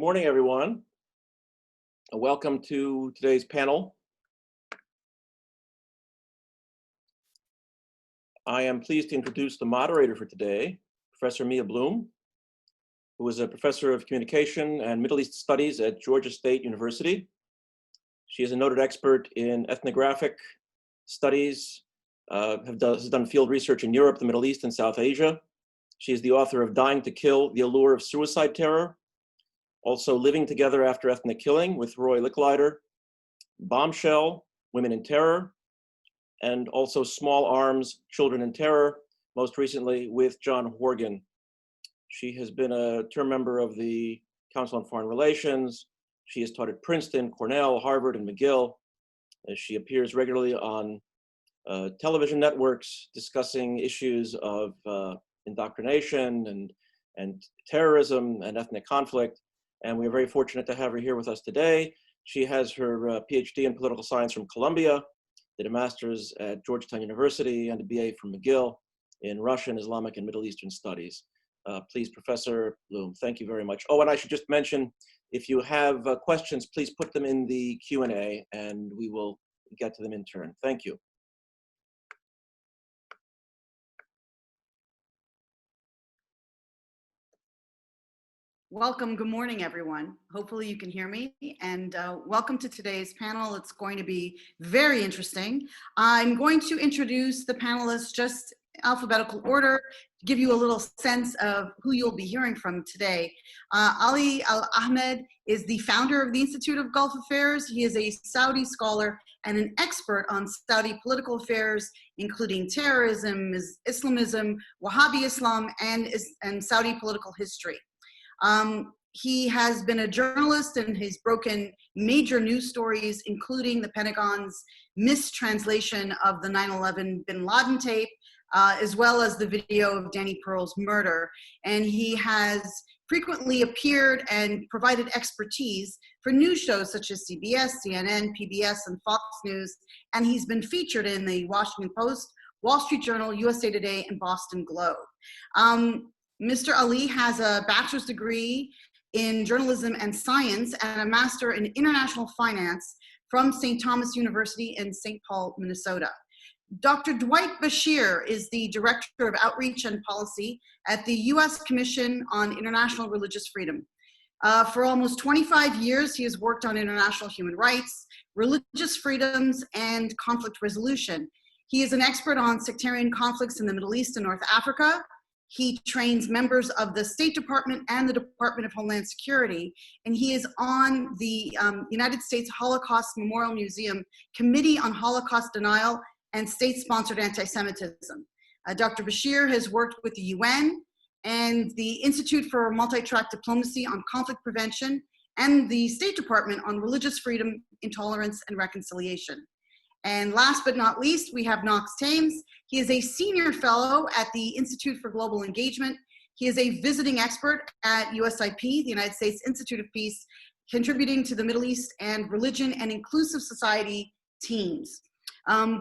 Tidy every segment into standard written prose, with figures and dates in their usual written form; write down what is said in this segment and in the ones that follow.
morning, everyone. Welcome to today's panel. I am pleased to introduce the moderator for today, Professor Mia Bloom, who is a professor of communication and Middle East studies at Georgia State University. She is a noted expert in ethnographic studies, has done field research in Europe, the Middle East, and South Asia. She is the author of Dying to Kill, The Allure of Suicide Terror, also Living Together After Ethnic Killing with Roy Licklider, Bombshell, Women in Terror, and also Small Arms, Children in Terror, most recently with John Horgan. She has been a term member of the Council on Foreign Relations. She has taught at Princeton, Cornell, Harvard, and McGill. She appears regularly on television networks discussing issues of indoctrination and terrorism and ethnic conflict. And we're very fortunate to have her here with us today. She has her PhD in political science from Columbia, did a master's at Georgetown University, and a BA from McGill in Russian, Islamic, and Middle Eastern studies. Please, Professor Bloom, thank you very much. Oh, and I should just mention, if you have questions, please put them in the Q&A and we will get to them in turn. Thank you. Welcome, good morning, everyone. Hopefully you can hear me, and welcome to today's panel. It's going to be very interesting. I'm going to introduce the panelists just alphabetical order, to give you a little sense of who you'll be hearing from today. AlAhmed is the founder of the Institute of Gulf Affairs. He is a Saudi scholar and an expert on Saudi political affairs, including terrorism, Islamism, Wahhabi Islam, and Saudi political history. He has been a journalist and he's broken major news stories, including the Pentagon's mistranslation of the 9/11 bin Laden tape, as well as the video of Danny Pearl's murder. And he has frequently appeared and provided expertise for news shows such as CBS, CNN, PBS, and Fox News. And he's been featured in the Washington Post, Wall Street Journal, USA Today, and Boston Globe. Mr. Ali has a bachelor's degree in journalism and science and a master in international finance from St. Thomas University in St. Paul, Minnesota. Dr. Dwight Bashir is the Director of Outreach and Policy at the U.S. Commission on International Religious Freedom. For almost 25 years, he has worked on international human rights, religious freedoms, and conflict resolution. He is an expert on sectarian conflicts in the Middle East and North Africa. He trains members of the State Department and the Department of Homeland Security, and he is on the United States Holocaust Memorial Museum Committee on Holocaust Denial and State-Sponsored Anti-Semitism. Dr. Bashir has worked with the UN and the Institute for Multi-Track Diplomacy on Conflict Prevention and the State Department on Religious Freedom, Intolerance, and Reconciliation. And last but not least, we have Knox Thames. He is a senior fellow at the Institute for Global Engagement. He is a visiting expert at USIP, the United States Institute of Peace, contributing to the Middle East and Religion and Inclusive Society teams.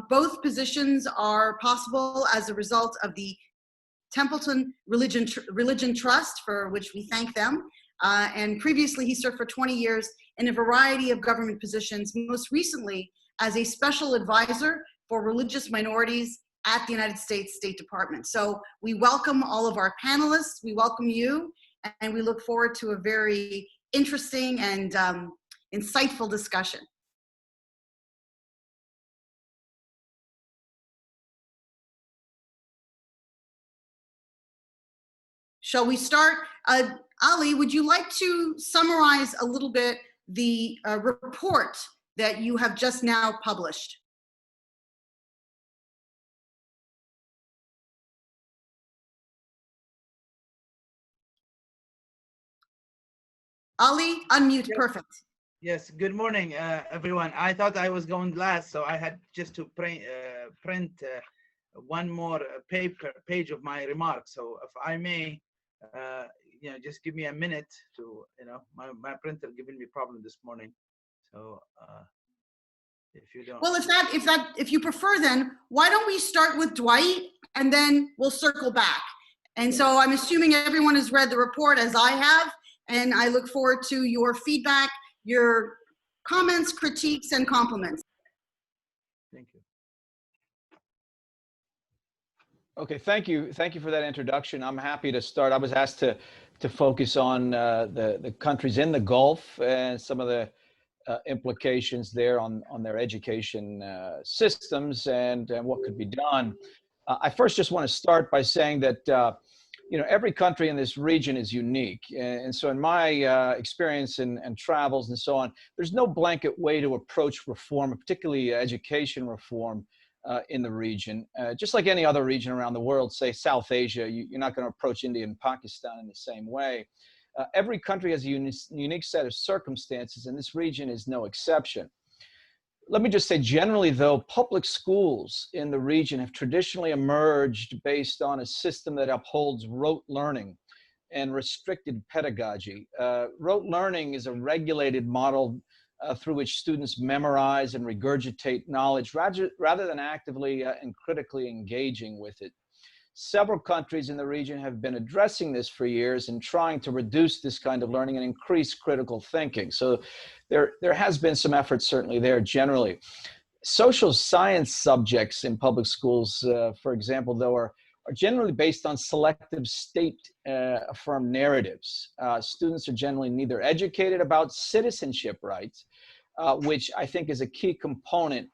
Both positions are possible as a result of the Templeton Religion Trust, for which we thank them. And previously, he served for 20 years in a variety of government positions, most recently as a special advisor for religious minorities at the United States State Department. So we welcome all of our panelists, we welcome you, and we look forward to a very interesting and insightful discussion. Shall we start? Ali, would you like to summarize a little bit the report that you have just now published? Ali, unmute, perfect. Yes, good morning, everyone. I thought I was going last, so I had just to print one more page of my remarks. So if I may, just give me a minute to, my printer giving me problem this morning. So if you don't. Well, if you prefer, then why don't we start with Dwight and then we'll circle back. And so I'm assuming everyone has read the report as I have, And I look forward to your feedback, your comments, critiques, and compliments. Thank you. Okay, thank you. Thank you for that introduction. I'm happy to start. I was asked to focus on the countries in the Gulf and some of the implications there on their education systems and what could be done. I first just want to start by saying that you know, every country in this region is unique. And so in my experience and travels and so on, there's no blanket way to approach reform, particularly education reform in the region. Just like any other region around the world, say South Asia, you're not going to approach India and Pakistan in the same way. Every country has a unique set of circumstances, and this region is no exception. Let me just say, generally, though, public schools in the region have traditionally emerged based on a system that upholds rote learning and restricted pedagogy. Rote learning is a regulated model through which students memorize and regurgitate knowledge rather than actively and critically engaging with it. Several countries in the region have been addressing this for years and trying to reduce this kind of learning and increase critical thinking. So there has been some effort certainly there generally. Social science subjects in public schools, for example, though, are generally based on selective state-affirmed narratives. Students are generally neither educated about citizenship rights, which I think is a key component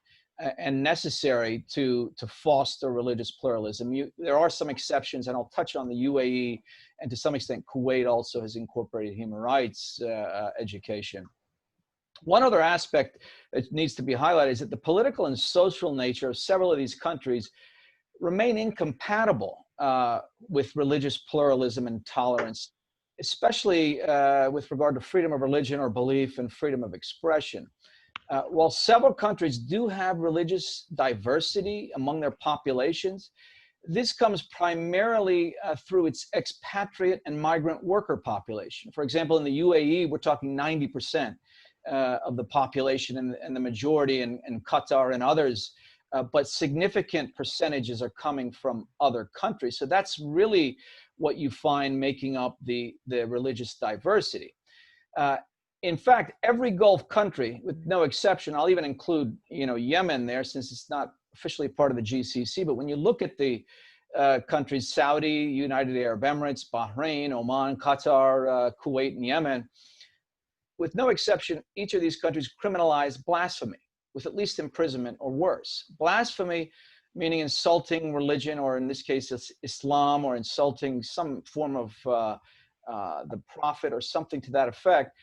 and necessary to foster religious pluralism. There are some exceptions, and I'll touch on the UAE, and to some extent Kuwait also has incorporated human rights education. One other aspect that needs to be highlighted is that the political and social nature of several of these countries remain incompatible with religious pluralism and tolerance, especially with regard to freedom of religion or belief and freedom of expression. While several countries do have religious diversity among their populations, this comes primarily through its expatriate and migrant worker population. For example, in the UAE, we're talking 90% of the population, and the majority in Qatar and others, but significant percentages are coming from other countries. So that's really what you find making up the religious diversity. In fact, every Gulf country, with no exception, I'll even include, you know, Yemen there since it's not officially part of the GCC, but when you look at the countries, Saudi, United Arab Emirates, Bahrain, Oman, Qatar, Kuwait, and Yemen, with no exception, each of these countries criminalize blasphemy with at least imprisonment or worse. Blasphemy meaning insulting religion, or in this case, it's Islam, or insulting some form of the prophet or something to that effect.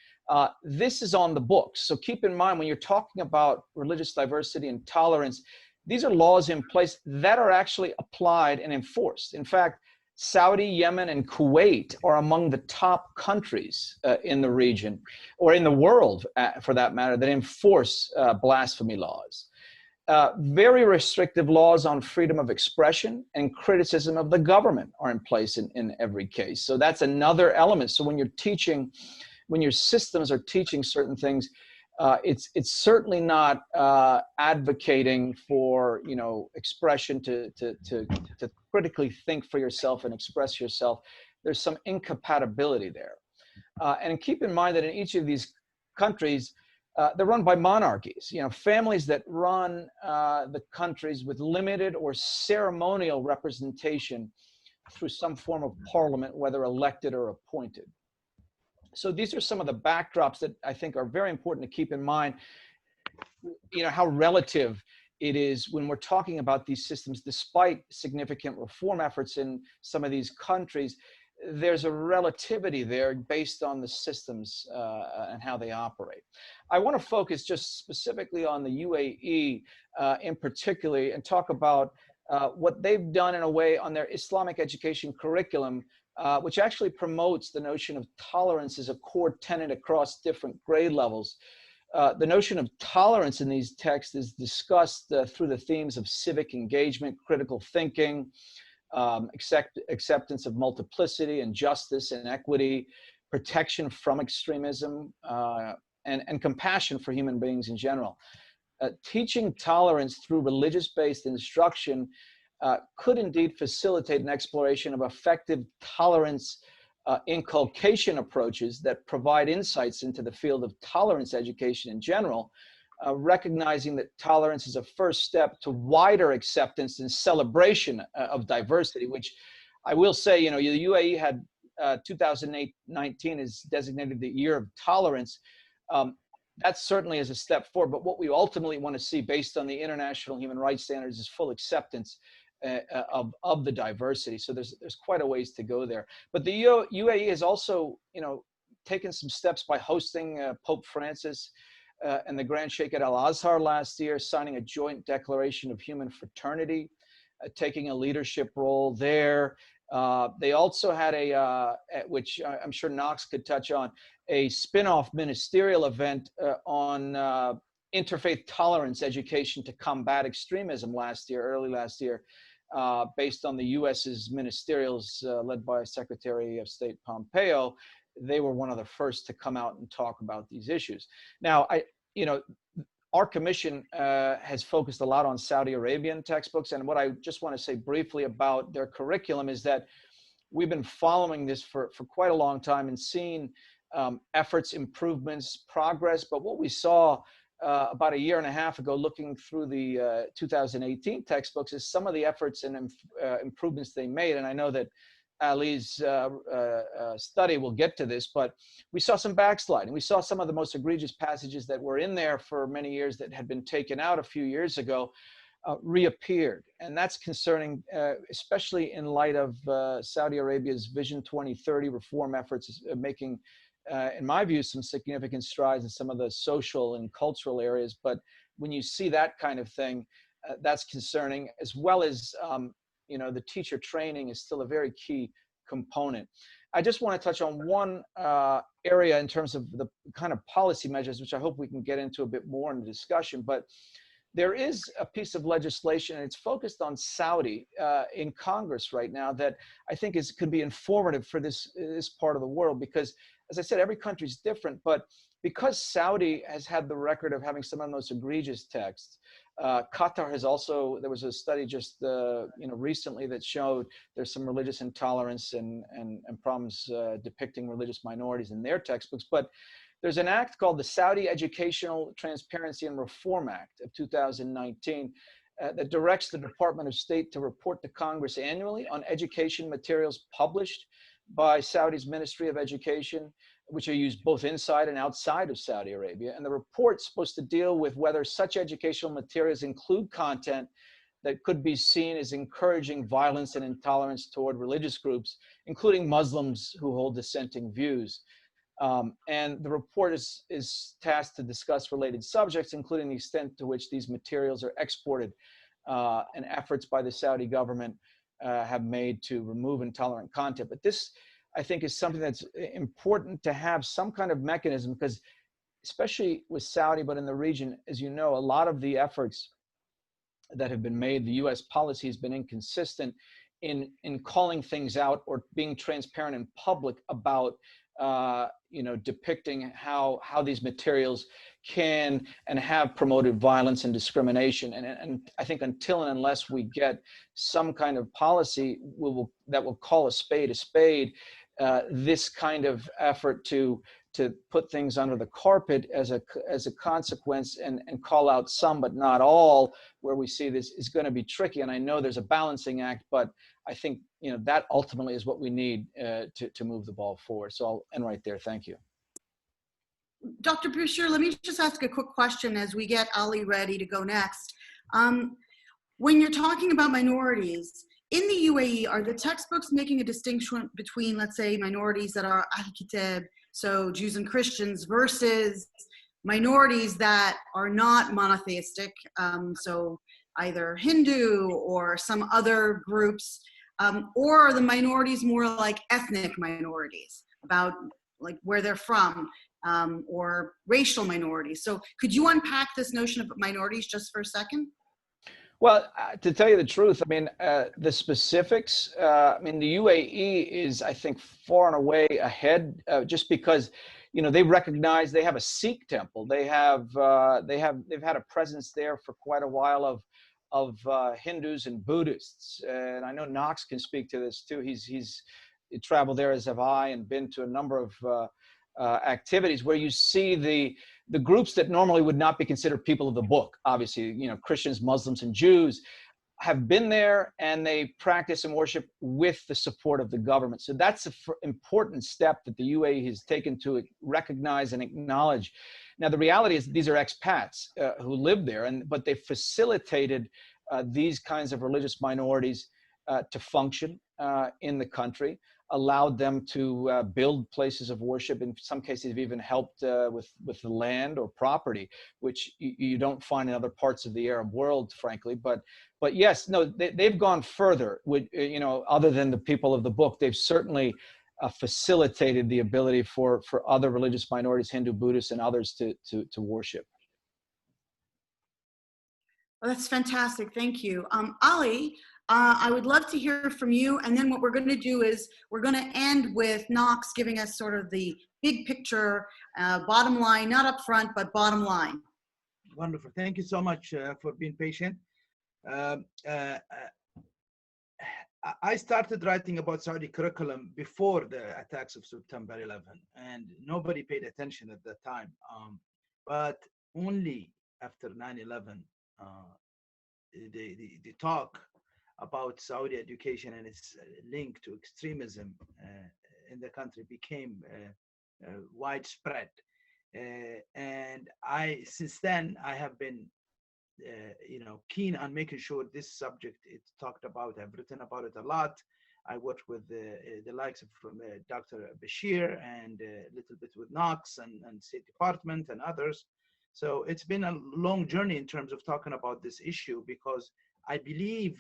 This is on the books. So keep in mind, when you're talking about religious diversity and tolerance, these are laws in place that are actually applied and enforced. In fact, Saudi, Yemen, and Kuwait are among the top countries in the region, or in the world for that matter, that enforce blasphemy laws. Very restrictive laws on freedom of expression and criticism of the government are in place in every case. So that's another element. So when you're teaching, when your systems are teaching certain things, it's certainly not advocating for, you know, expression to critically think for yourself and express yourself. There's some incompatibility there. And keep in mind that in each of these countries, they're run by monarchies, you know, families that run the countries with limited or ceremonial representation through some form of parliament, whether elected or appointed. So these are some of the backdrops that I think are very important to keep in mind, you know, how relative it is when we're talking about these systems. Despite significant reform efforts in some of these countries, there's a relativity there based on the systems and how they operate. I want to focus just specifically on the UAE in particular and talk about what they've done in a way on their Islamic education curriculum, which actually promotes the notion of tolerance as a core tenet across different grade levels. The notion of tolerance in these texts is discussed through the themes of civic engagement, critical thinking, acceptance of multiplicity and justice and equity, protection from extremism, and compassion for human beings in general. Teaching tolerance through religious-based instruction could indeed facilitate an exploration of effective tolerance inculcation approaches that provide insights into the field of tolerance education in general, recognizing that tolerance is a first step to wider acceptance and celebration of diversity, which I will say, you know, the UAE had 2019 is designated the year of tolerance. That certainly is a step forward, but what we ultimately want to see based on the international human rights standards is full acceptance of the diversity. So there's quite a ways to go there. But the UAE has also, you know, taken some steps by hosting Pope Francis and the Grand Sheikh at Al-Azhar last year, signing a joint declaration of human fraternity, taking a leadership role there. They also had which I'm sure Knox could touch on, a spin-off ministerial event on interfaith tolerance education to combat extremism early last year, based on the US's ministerials led by Secretary of State Pompeo. They were one of the first to come out and talk about these issues. Now, our commission has focused a lot on Saudi Arabian textbooks, and what I just want to say briefly about their curriculum is that we've been following this for quite a long time and seeing efforts, improvements, progress. But what we saw about a year and a half ago, looking through the 2018 textbooks, is some of the efforts and improvements they made. And I know that Ali's study will get to this, but we saw some backsliding. We saw some of the most egregious passages that were in there for many years that had been taken out a few years ago reappeared. And that's concerning, especially in light of Saudi Arabia's Vision 2030 reform efforts, making, in my view, some significant strides in some of the social and cultural areas. But when you see that kind of thing, that's concerning, as well as the teacher training is still a very key component. I just want to touch on one area in terms of the kind of policy measures, which I hope we can get into a bit more in the discussion. But there is a piece of legislation, and it's focused on Saudi in Congress right now, that I think could be informative for this part of the world, because, as I said, every country is different. But because Saudi has had the record of having some of the most egregious texts, Qatar has also, there was a study just recently that showed there's some religious intolerance and problems depicting religious minorities in their textbooks. But there's an act called the Saudi Educational Transparency and Reform Act of 2019 that directs the Department of State to report to Congress annually on education materials published by Saudi's Ministry of Education, which are used both inside and outside of Saudi Arabia. And the report's supposed to deal with whether such educational materials include content that could be seen as encouraging violence and intolerance toward religious groups, including Muslims who hold dissenting views. And the report is tasked to discuss related subjects, including the extent to which these materials are exported and efforts by the Saudi government have made to remove intolerant content. But this, I think, is something that's important to have some kind of mechanism, because especially with Saudi, but in the region, as you know, a lot of the efforts that have been made, the US policy has been inconsistent in calling things out or being transparent in public about depicting how these materials can and have promoted violence and discrimination. And I think until and unless we get some kind of policy that will call a spade, this kind of effort to put things under the carpet as a consequence and call out some but not all where we see this is going to be tricky. And I know there's a balancing act, but I think that ultimately is what we need to move the ball forward. So I'll end right there. Thank you. Dr. Bashir, let me just ask a quick question as we get Ali ready to go next. When you're talking about minorities, in the UAE, are the textbooks making a distinction between, let's say, minorities that are Ahl-Kitab, so Jews and Christians, versus minorities that are not monotheistic, so either Hindu or some other groups, or are the minorities more like ethnic minorities, about like where they're from, or racial minorities? So could you unpack this notion of minorities just for a second? Well, to tell you the truth, I mean, the specifics, the UAE is, I think, far and away ahead, just because, they recognize they have a Sikh temple. They've had a presence there for quite a while of Hindus and Buddhists. And I know Knox can speak to this too. He's traveled there, as have I, and been to a number of activities where you see the groups that normally would not be considered people of the book, obviously, you know, Christians, Muslims, and Jews, have been there, and they practice and worship with the support of the government. So that's an important step that the UAE has taken to recognize and acknowledge. Now, the reality is these are expats who live there, but they facilitated these kinds of religious minorities to function in the country, allowed them to build places of worship. In some cases, have even helped with the land or property, which you don't find in other parts of the Arab world, frankly. But yes, no, they've gone further. With, you know, other than the people of the book, they've certainly facilitated the ability for other religious minorities, Hindu, Buddhists, and others to worship. Well, that's fantastic. Thank you. Ali, I would love to hear from you. And then what we're going to do is we're going to end with Knox giving us sort of the big picture, bottom line, not up front, but bottom line. Wonderful. Thank you so much for being patient. I started writing about Saudi curriculum before the attacks of September 11, and nobody paid attention at that time. But only after 9/11, the talk about Saudi education and its link to extremism in the country became widespread. And since then, I have been keen on making sure this subject is talked about. I've written about it a lot. I worked with the likes of Dr. Bashir and a little bit with Knox and State Department and others. So it's been a long journey in terms of talking about this issue, because I believe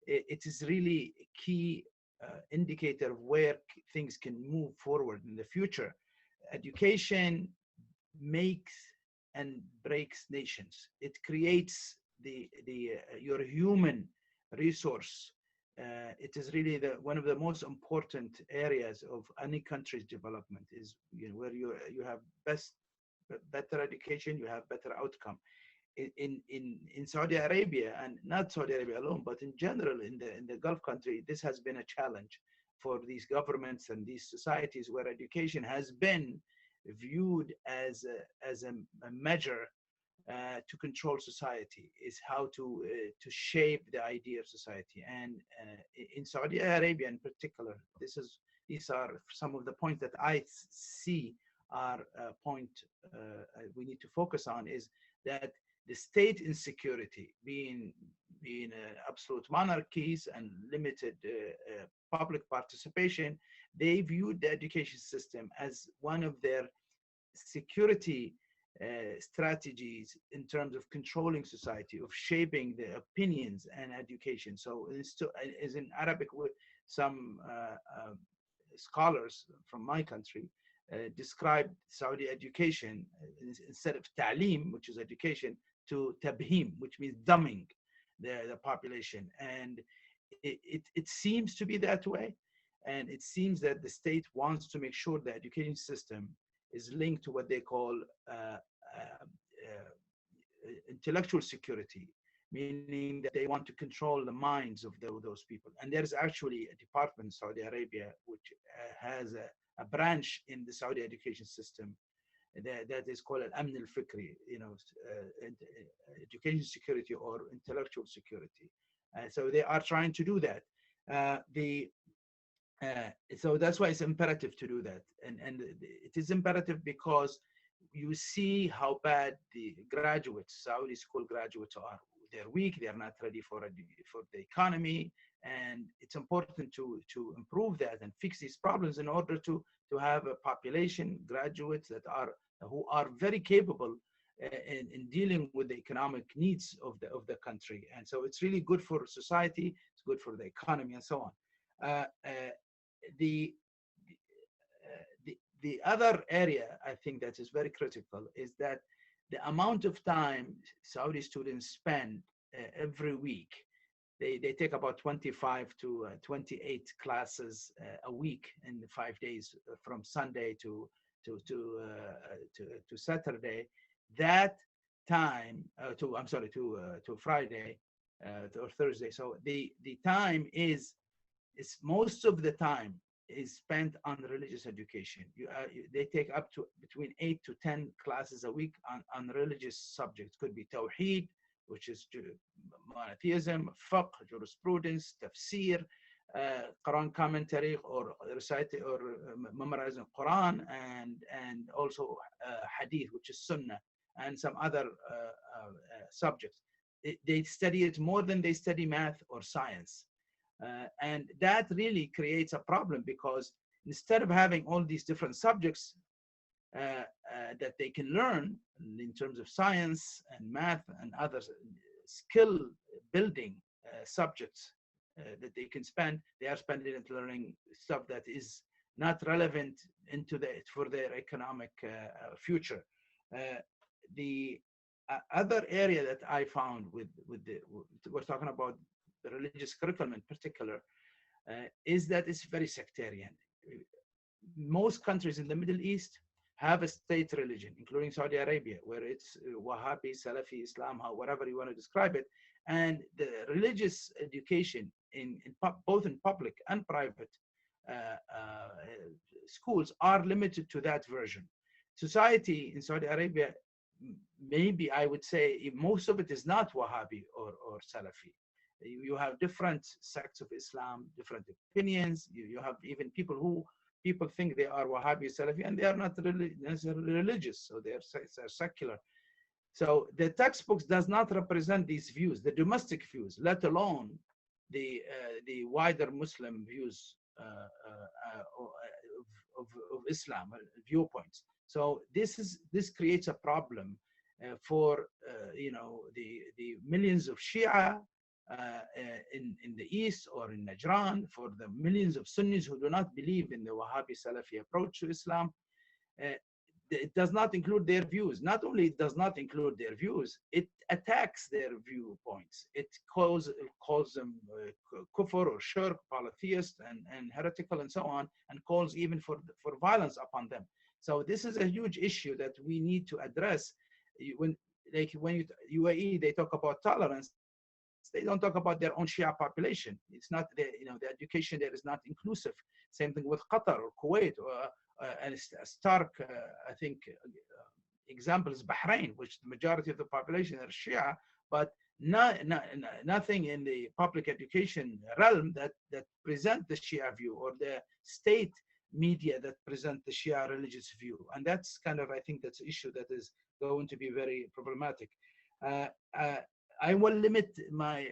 it is really a key indicator of where things can move forward in the future. Education makes and breaks nations. It creates your human resource. It is really one of the most important areas of any country's development, is where you have better education, you have better outcome. In Saudi Arabia, and not Saudi Arabia alone, but in general in the Gulf country, this has been a challenge for these governments and these societies, where education has been viewed as a measure to control society, is how to shape the idea of society. And in Saudi Arabia in particular, these are some of the points that I see are we need to focus on, is that the state insecurity, being absolute monarchies and limited public participation, they viewed the education system as one of their security strategies in terms of controlling society, of shaping the opinions and education. So as in Arabic, some scholars from my country described Saudi education, instead of ta'lim, which is education, to tabhim, which means dumbing the population. And it seems to be that way. And it seems that the state wants to make sure the education system is linked to what they call intellectual security, meaning that they want to control the minds of those people. And there's actually a department in Saudi Arabia which has a branch in the Saudi education system that is called al-amn al-fikri, education security or intellectual security. So they are trying to do that. So that's why it's imperative to do that. And it is imperative because you see how bad the graduates, Saudi school graduates are. They're weak, they're not ready for the economy. And it's important to improve that and fix these problems in order to have a population, graduates who are very capable in dealing with the economic needs of the country. And so it's really good for society, it's good for the economy, and so on. The other area I think that is very critical is that the amount of time Saudi students spend every week, they take about 25 to 28 classes a week in the 5 days, from Sunday to Saturday. That time to Friday or Thursday. So the time is most of the time is spent on religious education. They take up to between 8 to 10 classes a week on religious subjects. Could be Tawheed, which is monotheism, fiqh, jurisprudence, tafsir, Quran commentary, or reciting or memorizing Quran, and also hadith, which is sunnah, and some other subjects. They study it more than they study math or science. And that really creates a problem, because instead of having all these different subjects that they can learn in terms of science and math and other skill building subjects that they can spend, they are spending it learning stuff that is not relevant for their economic future. The other area that I found we're talking about the religious curriculum in particular, is that it's very sectarian. Most countries in the Middle East have a state religion, including Saudi Arabia, where it's Wahhabi, Salafi, Islam, whatever you want to describe it. And the religious education both in public and private schools are limited to that version. Society in Saudi Arabia, maybe I would say most of it is not Wahhabi or Salafi. You have different sects of Islam, different opinions. You have even people think they are Wahhabi, Salafi, and they are not necessarily religious, so they're secular. So the textbooks does not represent these views, the domestic views, let alone the wider Muslim views of Islam, viewpoints. So this creates a problem for the millions of Shia in the East or in Najran, for the millions of Sunnis who do not believe in the Wahhabi Salafi approach to Islam. It does not include their views. Not only it does not include their views, it attacks their viewpoints. It calls them kufr or shirk, polytheist and heretical and so on, and calls even for violence upon them. So this is a huge issue that we need to address. When UAE, they talk about tolerance, they don't talk about their own Shia population. It's not the education there is not inclusive. Same thing with Qatar or Kuwait, and a stark, I think, example is Bahrain, which the majority of the population are Shia, but nothing in the public education realm that present the Shia view, or the state media that present the Shia religious view. And that's kind of, I think that's an issue that is going to be very problematic. I will limit my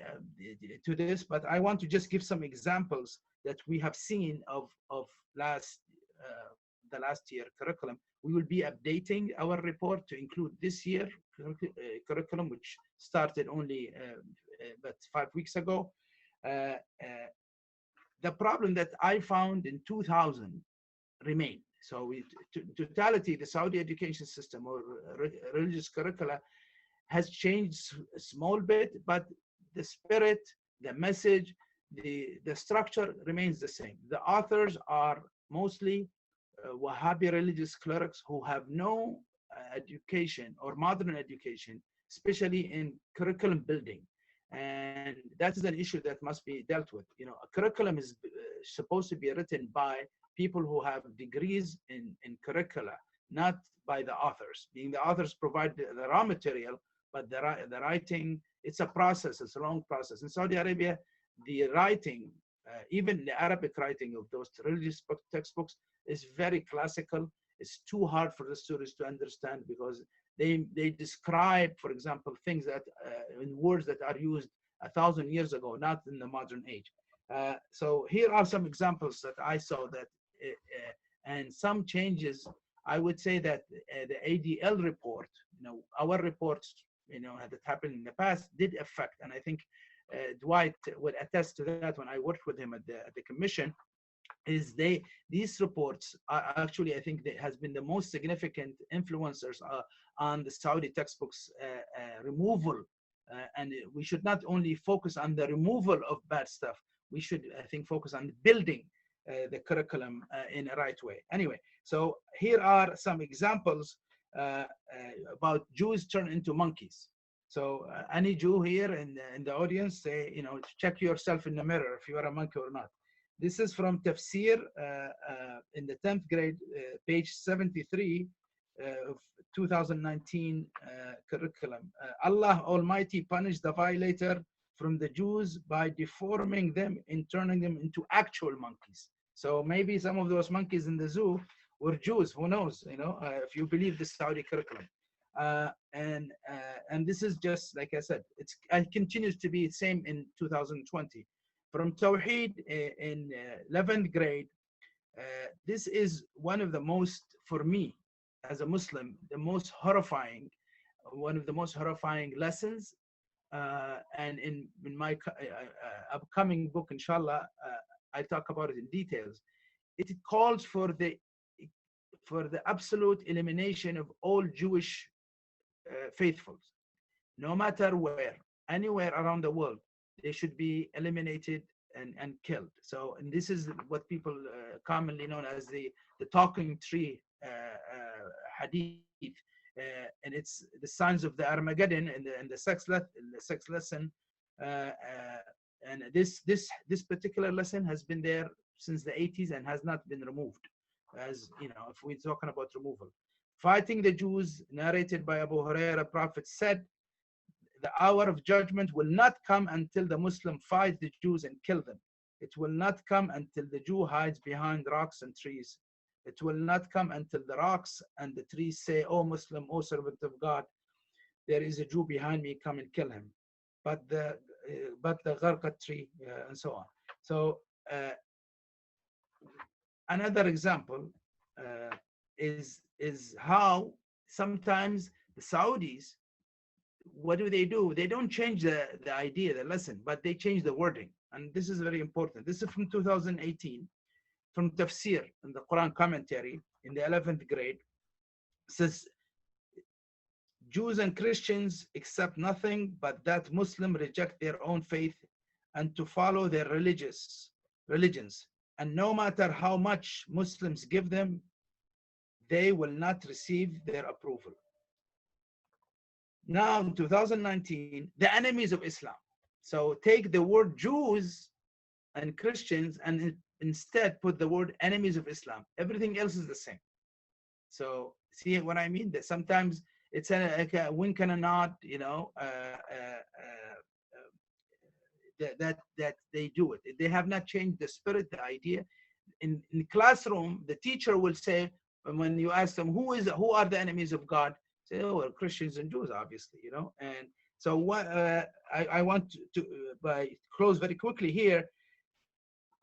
to this, but I want to just give some examples that we have seen of the last year curriculum. We will be updating our report to include this year curriculum, which started only about 5 weeks ago. The problem that I found in 2000 remained. So in totality, the Saudi education system or religious curricula has changed a small bit, but the spirit, the message, the structure remains the same. The authors are mostly Wahhabi religious clerics who have no education or modern education, especially in curriculum building. And that is an issue that must be dealt with. You know, a curriculum is supposed to be written by people who have degrees in curricula, not by the authors. Being the authors provide the raw material, but the writing, it's a process, it's a long process. In Saudi Arabia, the writing, even the Arabic writing of those religious textbooks is very classical. It's too hard for the students to understand, because they describe, for example, things that in words that are used 1,000 years ago, not in the modern age. So here are some examples that I saw that, and some changes. I would say that the ADL report, our reports, that happened in the past did affect, and I think Dwight would attest to that when I worked with him at the commission, is these reports are actually, I think, that has been the most significant influencers on the Saudi textbooks removal. And we should not only focus on the removal of bad stuff, we should, I think, focus on building the curriculum in a right way. Anyway, so here are some examples about Jews turn into monkeys. So any Jew here in the audience, say, check yourself in the mirror if you are a monkey or not. This is from Tafsir in the 10th grade, page 73 of 2019 curriculum. Allah Almighty punished the violator from the Jews by deforming them and turning them into actual monkeys. So maybe some of those monkeys in the zoo were Jews, who knows, you know, if you believe the Saudi curriculum. And this is just, like I said, it continues to be the same in 2020. From Tawheed in 11th grade, this is one of the most, for me, as a Muslim, the most horrifying, one of the most horrifying lessons. And in my upcoming book, inshallah, I talk about it in details. It calls for the absolute elimination of all Jewish faithfuls, no matter where, anywhere around the world, they should be eliminated and killed. So, and this is what people commonly known as the talking tree hadith, and it's the signs of the Armageddon and the sex lesson. And this particular lesson has been there since the 80s and has not been removed. As you know, if we're talking about removal, fighting the Jews, narrated by Abu Huraira, Prophet said, the hour of judgment will not come until the Muslim fight the Jews and kill them. It will not come until the Jew hides behind rocks and trees. It will not come until the rocks and the trees say, "O Muslim, O servant of God, there is a Jew behind me, come and kill him." But the gharqat tree, and so on. So another example is how sometimes the Saudis, what do? They don't change the idea, the lesson, but they change the wording. And this is very important. This is from 2018, from Tafsir in the Quran commentary in the 11th grade. It says, Jews and Christians accept nothing but that Muslims reject their own faith and to follow their religions. And no matter how much Muslims give them, they will not receive their approval. Now in 2019, the enemies of Islam. So take the word Jews and Christians and instead put the word enemies of Islam. Everything else is the same. So see what I mean? That sometimes it's like a wink and a nod, you know, that they do it. They have not changed the spirit, the idea. In the classroom, the teacher will say, when you ask them, who are the enemies of God? Say, oh, well, Christians and Jews, obviously, you know. And so what I want to close very quickly here.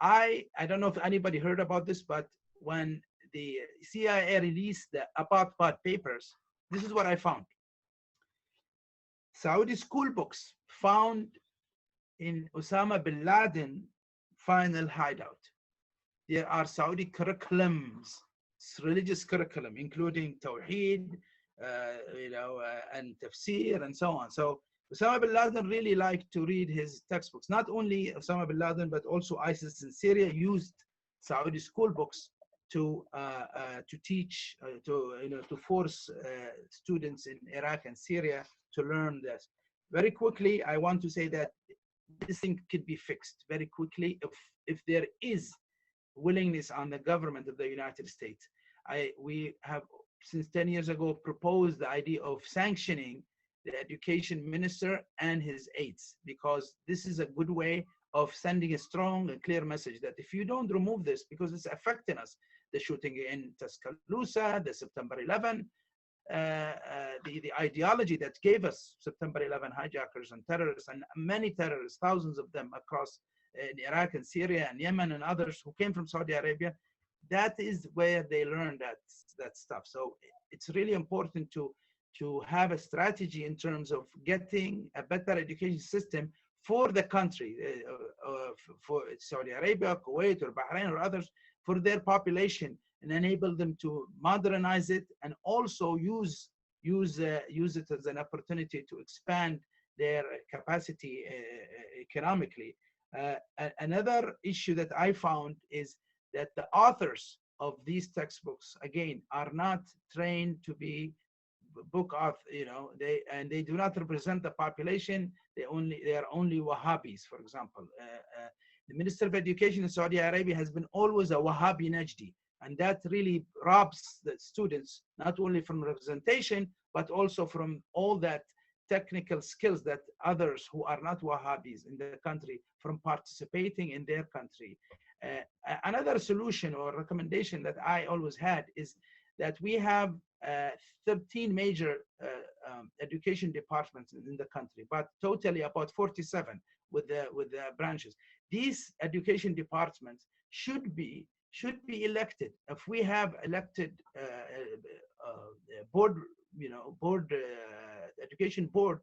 I don't know if anybody heard about this, but when the CIA released the Apartheid papers, this is what I found. Saudi school books found in Osama bin Laden final hideout. There are Saudi curriculums, religious curriculum, including Tawheed, and Tafsir and so on. So Osama bin Laden really liked to read his textbooks. Not only Osama bin Laden, but also ISIS in Syria used Saudi school books to teach, to force students in Iraq and Syria to learn this. Very quickly, I want to say that this thing could be fixed very quickly if there is willingness on the government of the United States. We have since 10 years ago proposed the idea of sanctioning the education minister and his aides, because this is a good way of sending a strong and clear message that if you don't remove this, because it's affecting us, the shooting in Tuscaloosa, the September 11, the ideology that gave us September 11 hijackers and terrorists, and many terrorists, thousands of them across in Iraq and Syria and Yemen and others who came from Saudi Arabia, that is where they learned that stuff. So it's really important to have a strategy in terms of getting a better education system for the country, for Saudi Arabia, Kuwait, or Bahrain, or others, for their population, and enable them to modernize it, and also use it as an opportunity to expand their capacity economically. Another issue that I found is that the authors of these textbooks, again, are not trained to be book author, they do not represent the population. They are only Wahhabis, for example. The Minister of Education in Saudi Arabia has been always a Wahhabi Najdi, and that really robs the students not only from representation, but also from all that technical skills that others who are not Wahhabis in the country from participating in their country. Another solution or recommendation that I always had is that we have 13 major education departments in the country, but totally about 47 with the branches. These education departments should be elected. If we have elected board, education board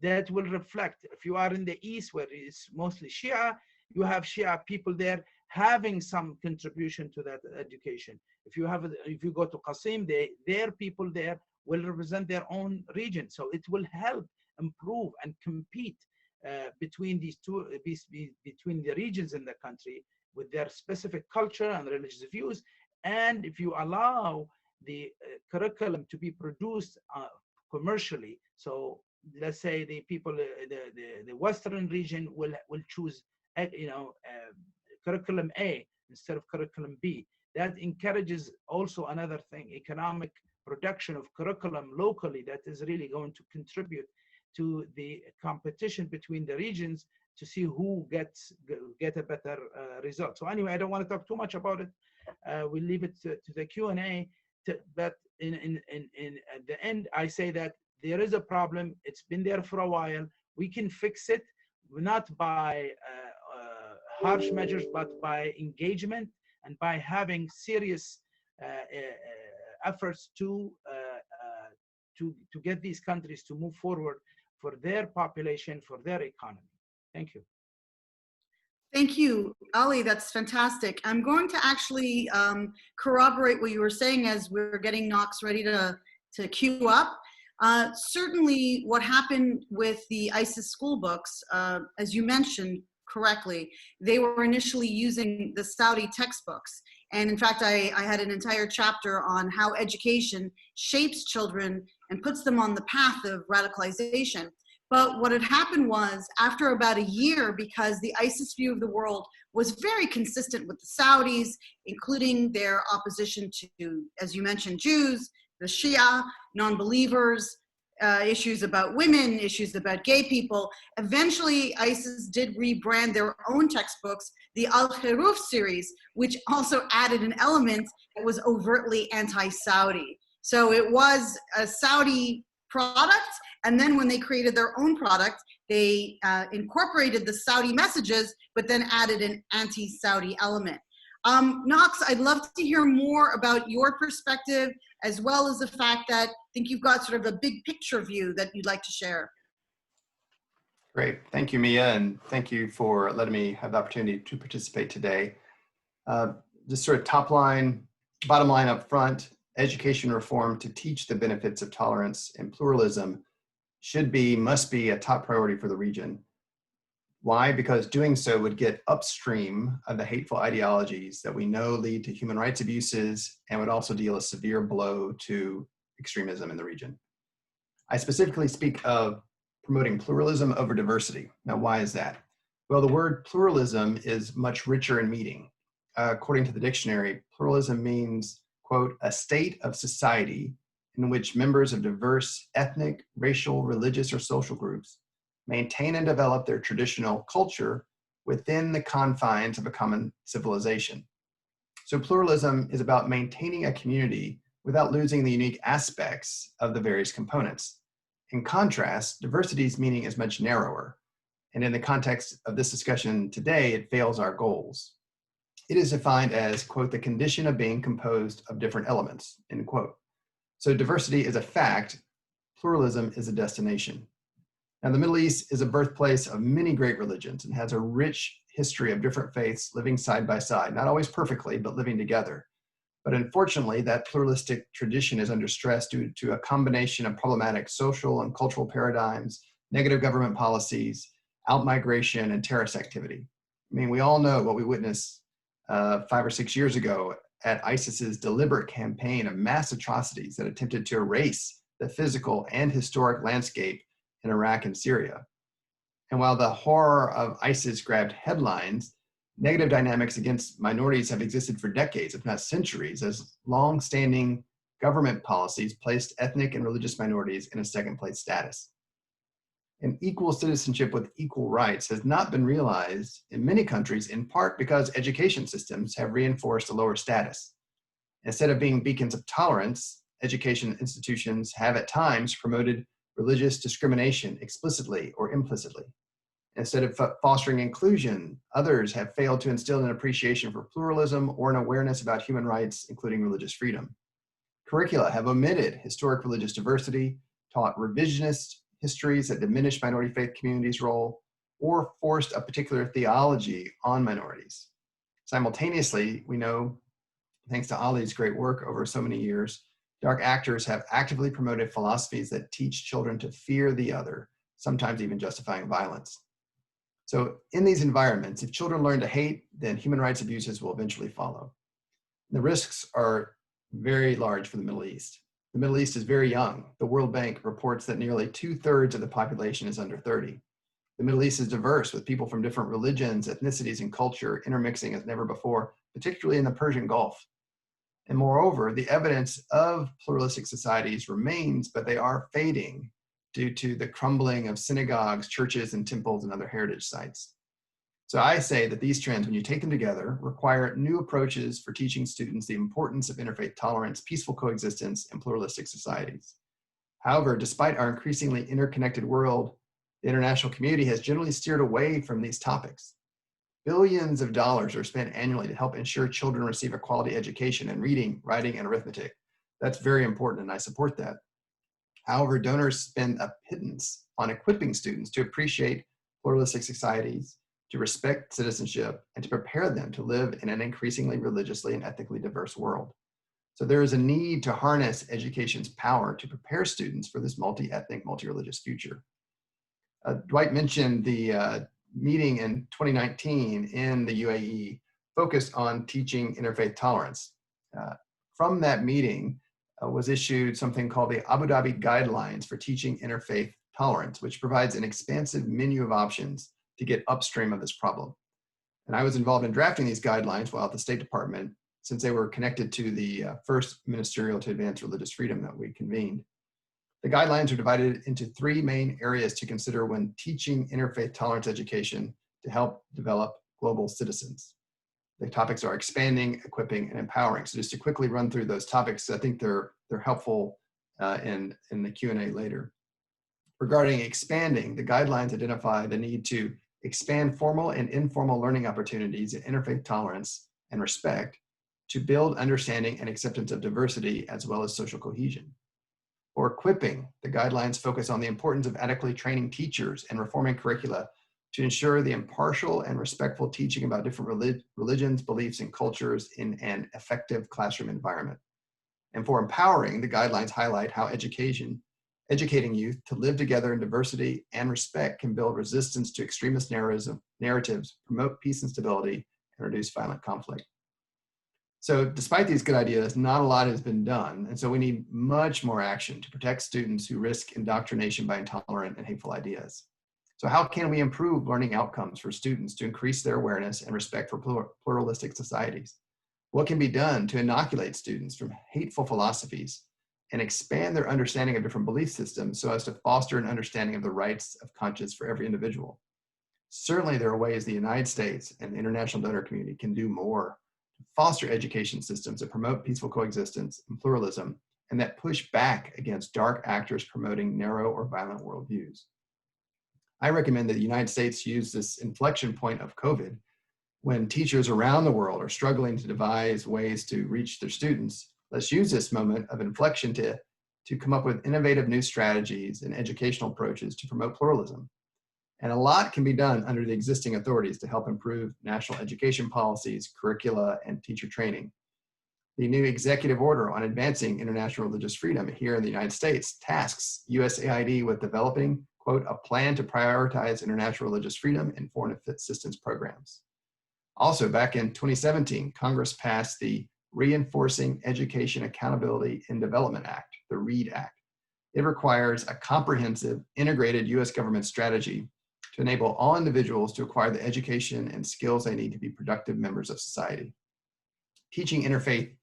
that will reflect. If you are in the East, where it's mostly Shia, you have Shia people there having some contribution to that education. If you go to Qasim, their people there will represent their own region. So it will help improve and compete between between the regions in the country with their specific culture and religious views. And if you allow the curriculum to be produced commercially, so let's say the people, the Western region will choose, curriculum A instead of curriculum B. That encourages also another thing, economic production of curriculum locally, that is really going to contribute to the competition between the regions to see who get a better result. So anyway, I don't want to talk too much about it. We'll leave it to the Q&A. But at the end, I say that there is a problem. It's been there for a while. We can fix it, not by harsh measures, but by engagement and by having serious efforts to get these countries to move forward for their population, for their economy. Thank you. Thank you, Ali. That's fantastic. I'm going to actually corroborate what you were saying as we're getting Knox ready to queue up. Certainly what happened with the ISIS school books, as you mentioned correctly, they were initially using the Saudi textbooks. And in fact, I had an entire chapter on how education shapes children and puts them on the path of radicalization. But what had happened was, after about a year, because the ISIS view of the world was very consistent with the Saudis, including their opposition to, as you mentioned, Jews, the Shia, non-believers, issues about women, issues about gay people. Eventually, ISIS did rebrand their own textbooks, the Al-Kharuf series, which also added an element that was overtly anti-Saudi. So it was a Saudi product, and then when they created their own product, they incorporated the Saudi messages, but then added an anti-Saudi element. Knox, I'd love to hear more about your perspective, as well as the fact that I think you've got sort of a big picture view that you'd like to share. Great. Thank you, Mia, and thank you for letting me have the opportunity to participate today. Just sort of bottom line up front, education reform to teach the benefits of tolerance and pluralism must be a top priority for the region. Why? Because doing so would get upstream of the hateful ideologies that we know lead to human rights abuses and would also deal a severe blow to extremism in the region. I specifically speak of promoting pluralism over diversity. Now, why is that? Well, the word pluralism is much richer in meaning. According to the dictionary, pluralism means, quote, a state of society in which members of diverse ethnic, racial, religious, or social groups maintain and develop their traditional culture within the confines of a common civilization. So pluralism is about maintaining a community without losing the unique aspects of the various components. In contrast, diversity's meaning is much narrower, and in the context of this discussion today, it fails our goals. It is defined as, quote, the condition of being composed of different elements, end quote. So diversity is a fact, pluralism is a destination. Now, the Middle East is a birthplace of many great religions and has a rich history of different faiths living side by side, not always perfectly, but living together. But unfortunately, that pluralistic tradition is under stress due to a combination of problematic social and cultural paradigms, negative government policies, outmigration, and terrorist activity. I mean, we all know what we witnessed 5 or 6 years ago at ISIS's deliberate campaign of mass atrocities that attempted to erase the physical and historic landscape in Iraq and Syria. And while the horror of ISIS grabbed headlines, Negative dynamics against minorities have existed for decades, if not centuries, as long-standing government policies placed ethnic and religious minorities in a second-place status. And equal citizenship with equal rights has not been realized in many countries, in part because education systems have reinforced a lower status. Instead of being beacons of tolerance, education institutions have at times promoted religious discrimination explicitly or implicitly. Instead of fostering inclusion, others have failed to instill an appreciation for pluralism or an awareness about human rights, including religious freedom. Curricula have omitted historic religious diversity, taught revisionist histories that diminish minority faith communities' role, or forced a particular theology on minorities. Simultaneously, we know, thanks to Ali's great work over so many years, dark actors have actively promoted philosophies that teach children to fear the other, sometimes even justifying violence. So in these environments, if children learn to hate, then human rights abuses will eventually follow. The risks are very large for the Middle East. The Middle East is very young. The World Bank reports that nearly 2/3 of the population is under 30. The Middle East is diverse, with people from different religions, ethnicities, and culture intermixing as never before, particularly in the Persian Gulf. And moreover, the evidence of pluralistic societies remains, but they are fading due to the crumbling of synagogues, churches, and temples and other heritage sites. So I say that these trends, when you take them together, require new approaches for teaching students the importance of interfaith tolerance, peaceful coexistence, and pluralistic societies. However, despite our increasingly interconnected world, the international community has generally steered away from these topics. Billions of dollars are spent annually to help ensure children receive a quality education in reading, writing, and arithmetic. That's very important, and I support that. However, donors spend a pittance on equipping students to appreciate pluralistic societies, to respect citizenship, and to prepare them to live in an increasingly religiously and ethnically diverse world. So there is a need to harness education's power to prepare students for this multi-ethnic, multi-religious future. Dwight mentioned the meeting in 2019 in the UAE focused on teaching interfaith tolerance. From that meeting was issued something called the Abu Dhabi Guidelines for Teaching Interfaith Tolerance, which provides an expansive menu of options to get upstream of this problem. And I was involved in drafting these guidelines while at the State Department, since they were connected to the first ministerial to advance religious freedom that we convened. The guidelines are divided into 3 main areas to consider when teaching interfaith tolerance education to help develop global citizens. The topics are expanding, equipping, and empowering. So just to quickly run through those topics, I think they're helpful in the Q&A later. Regarding expanding, the guidelines identify the need to expand formal and informal learning opportunities in interfaith tolerance and respect to build understanding and acceptance of diversity as well as social cohesion. For equipping, the guidelines focus on the importance of adequately training teachers and reforming curricula to ensure the impartial and respectful teaching about different religions, beliefs, and cultures in an effective classroom environment. And for empowering, the guidelines highlight how educating youth to live together in diversity and respect can build resistance to extremist narratives, promote peace and stability, and reduce violent conflict. So despite these good ideas, not a lot has been done. And so we need much more action to protect students who risk indoctrination by intolerant and hateful ideas. So how can we improve learning outcomes for students to increase their awareness and respect for pluralistic societies? What can be done to inoculate students from hateful philosophies and expand their understanding of different belief systems so as to foster an understanding of the rights of conscience for every individual? Certainly there are ways the United States and the international donor community can do more to foster education systems that promote peaceful coexistence and pluralism and that push back against dark actors promoting narrow or violent worldviews. I recommend that the United States use this inflection point of COVID when teachers around the world are struggling to devise ways to reach their students. Let's use this moment of inflection to come up with innovative new strategies and educational approaches to promote pluralism. And a lot can be done under the existing authorities to help improve national education policies, curricula, and teacher training. The new executive order on advancing international religious freedom here in the United States tasks USAID with developing, quote, a plan to prioritize international religious freedom in foreign assistance programs. Also, back in 2017, Congress passed the Reinforcing Education Accountability in Development Act, the READ Act. It requires a comprehensive, integrated U.S. government strategy to enable all individuals to acquire the education and skills they need to be productive members of society. Teaching interfaith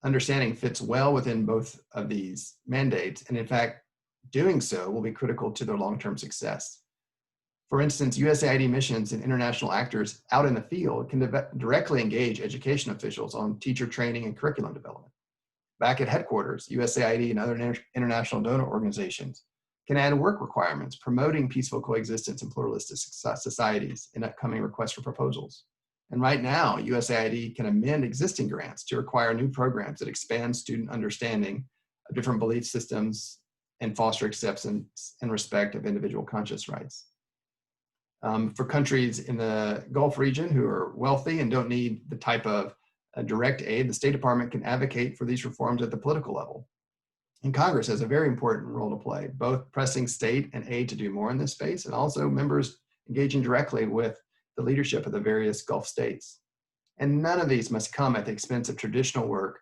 understanding fits well within both of these mandates, and in fact, doing so will be critical to their long-term success. For instance, USAID missions and international actors out in the field can directly engage education officials on teacher training and curriculum development. Back at headquarters, USAID and other international donor organizations can add work requirements promoting peaceful coexistence in pluralistic societies in upcoming requests for proposals. And right now, USAID can amend existing grants to require new programs that expand student understanding of different belief systems and foster acceptance and respect of individual conscious rights. For countries in the Gulf region who are wealthy and don't need the type of direct aid, the State Department can advocate for these reforms at the political level. And Congress has a very important role to play, both pressing state and aid to do more in this space, and also members engaging directly with the leadership of the various Gulf states. And none of these must come at the expense of traditional work,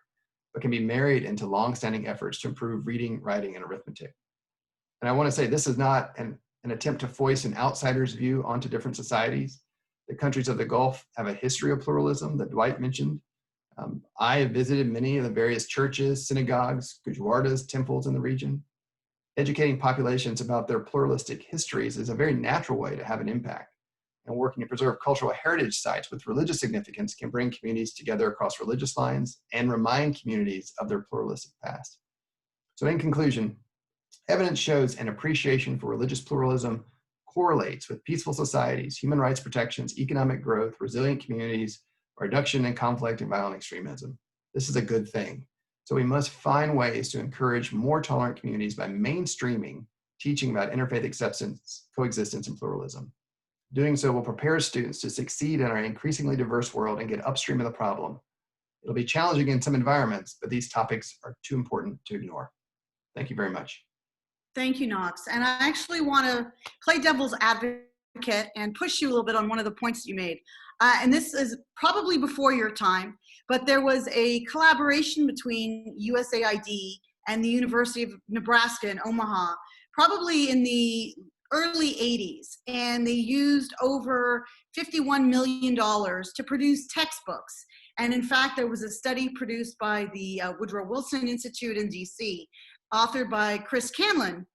but can be married into longstanding efforts to improve reading, writing, and arithmetic. And I want to say this is not an attempt to foist an outsider's view onto different societies. The countries of the Gulf have a history of pluralism that Dwight mentioned. I have visited many of the various churches, synagogues, gurdwaras, temples in the region. Educating populations about their pluralistic histories is a very natural way to have an impact. And working to preserve cultural heritage sites with religious significance can bring communities together across religious lines and remind communities of their pluralistic past. So in conclusion, evidence shows an appreciation for religious pluralism correlates with peaceful societies, human rights protections, economic growth, resilient communities, reduction in conflict and violent extremism. This is a good thing. So we must find ways to encourage more tolerant communities by mainstreaming teaching about interfaith acceptance, coexistence, and pluralism. Doing so will prepare students to succeed in our increasingly diverse world and get upstream of the problem. It'll be challenging in some environments, but these topics are too important to ignore. Thank you very much. Thank you, Knox. And I actually want to play devil's advocate and push you a little bit on one of the points that you made. And this is probably before your time, but there was a collaboration between USAID and the University of Nebraska in Omaha, probably in the early 80s. And they used over $51 million to produce textbooks. And in fact, there was a study produced by the Woodrow Wilson Institute in DC, authored by Chris Canlon.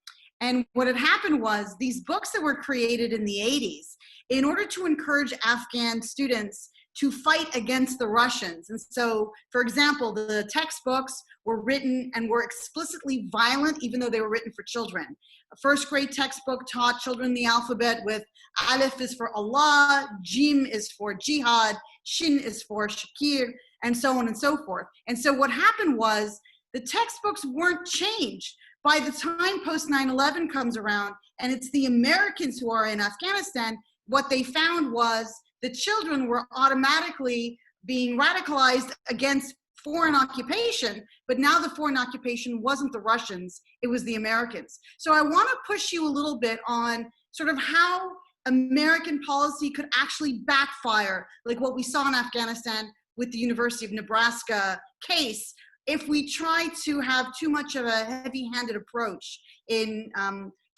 And what had happened was these books that were created in the 80s, in order to encourage Afghan students to fight against the Russians. And so, for example, the textbooks were written and were explicitly violent, even though they were written for children. A first grade textbook taught children the alphabet with Aleph is for Allah, Jim is for jihad, Shin is for Shakir, and so on and so forth. And so what happened was the textbooks weren't changed. By the time post 9/11 comes around, and it's the Americans who are in Afghanistan, what they found was the children were automatically being radicalized against foreign occupation, but now the foreign occupation wasn't the Russians, it was the Americans. So I want to push you a little bit on sort of how American policy could actually backfire, like what we saw in Afghanistan with the University of Nebraska case, if we try to have too much of a heavy-handed approach in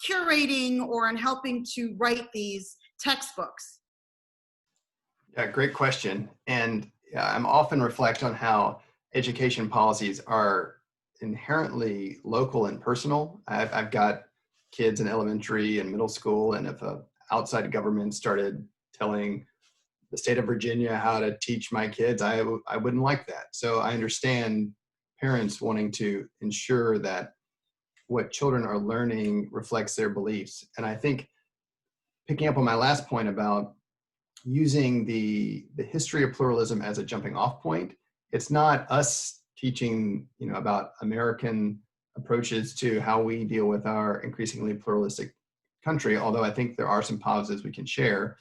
curating or in helping to write these textbooks. Yeah, great question. And I'm often reflect on how education policies are inherently local and personal. I've got kids in elementary and middle school, and if a outside government started telling the state of Virginia how to teach my kids, I wouldn't like that. So I understand parents wanting to ensure that what children are learning reflects their beliefs. And I think picking up on my last point about using the history of pluralism as a jumping off point, it's not us teaching, about American approaches to how we deal with our increasingly pluralistic country, although I think there are some positives we can share.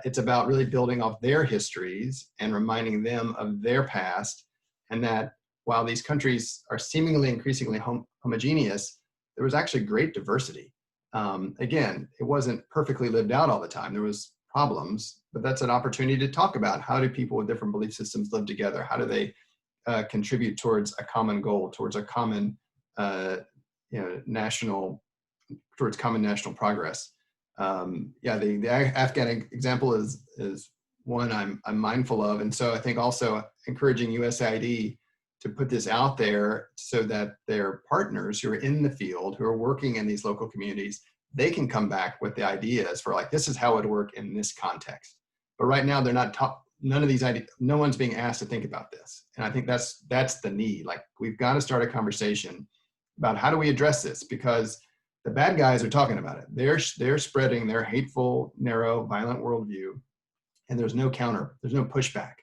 It's about really building off their histories and reminding them of their past, and that while these countries are seemingly increasingly homogeneous, there was actually great diversity. Again, it wasn't perfectly lived out all the time. There was problems, but that's an opportunity to talk about how do people with different belief systems live together? How do they contribute towards a common goal, towards a common national progress? Yeah, the Afghan example is one I'm mindful of. And so I think also encouraging USAID to put this out there so that their partners who are in the field, who are working in these local communities, they can come back with the ideas for like, this is how it would work in this context. But right now they're not none of these ideas, no one's being asked to think about this. And I think that's the need. Like, we've got to start a conversation about how do we address this, because the bad guys are talking about it. They're spreading their hateful, narrow, violent worldview, and there's no counter, there's no pushback.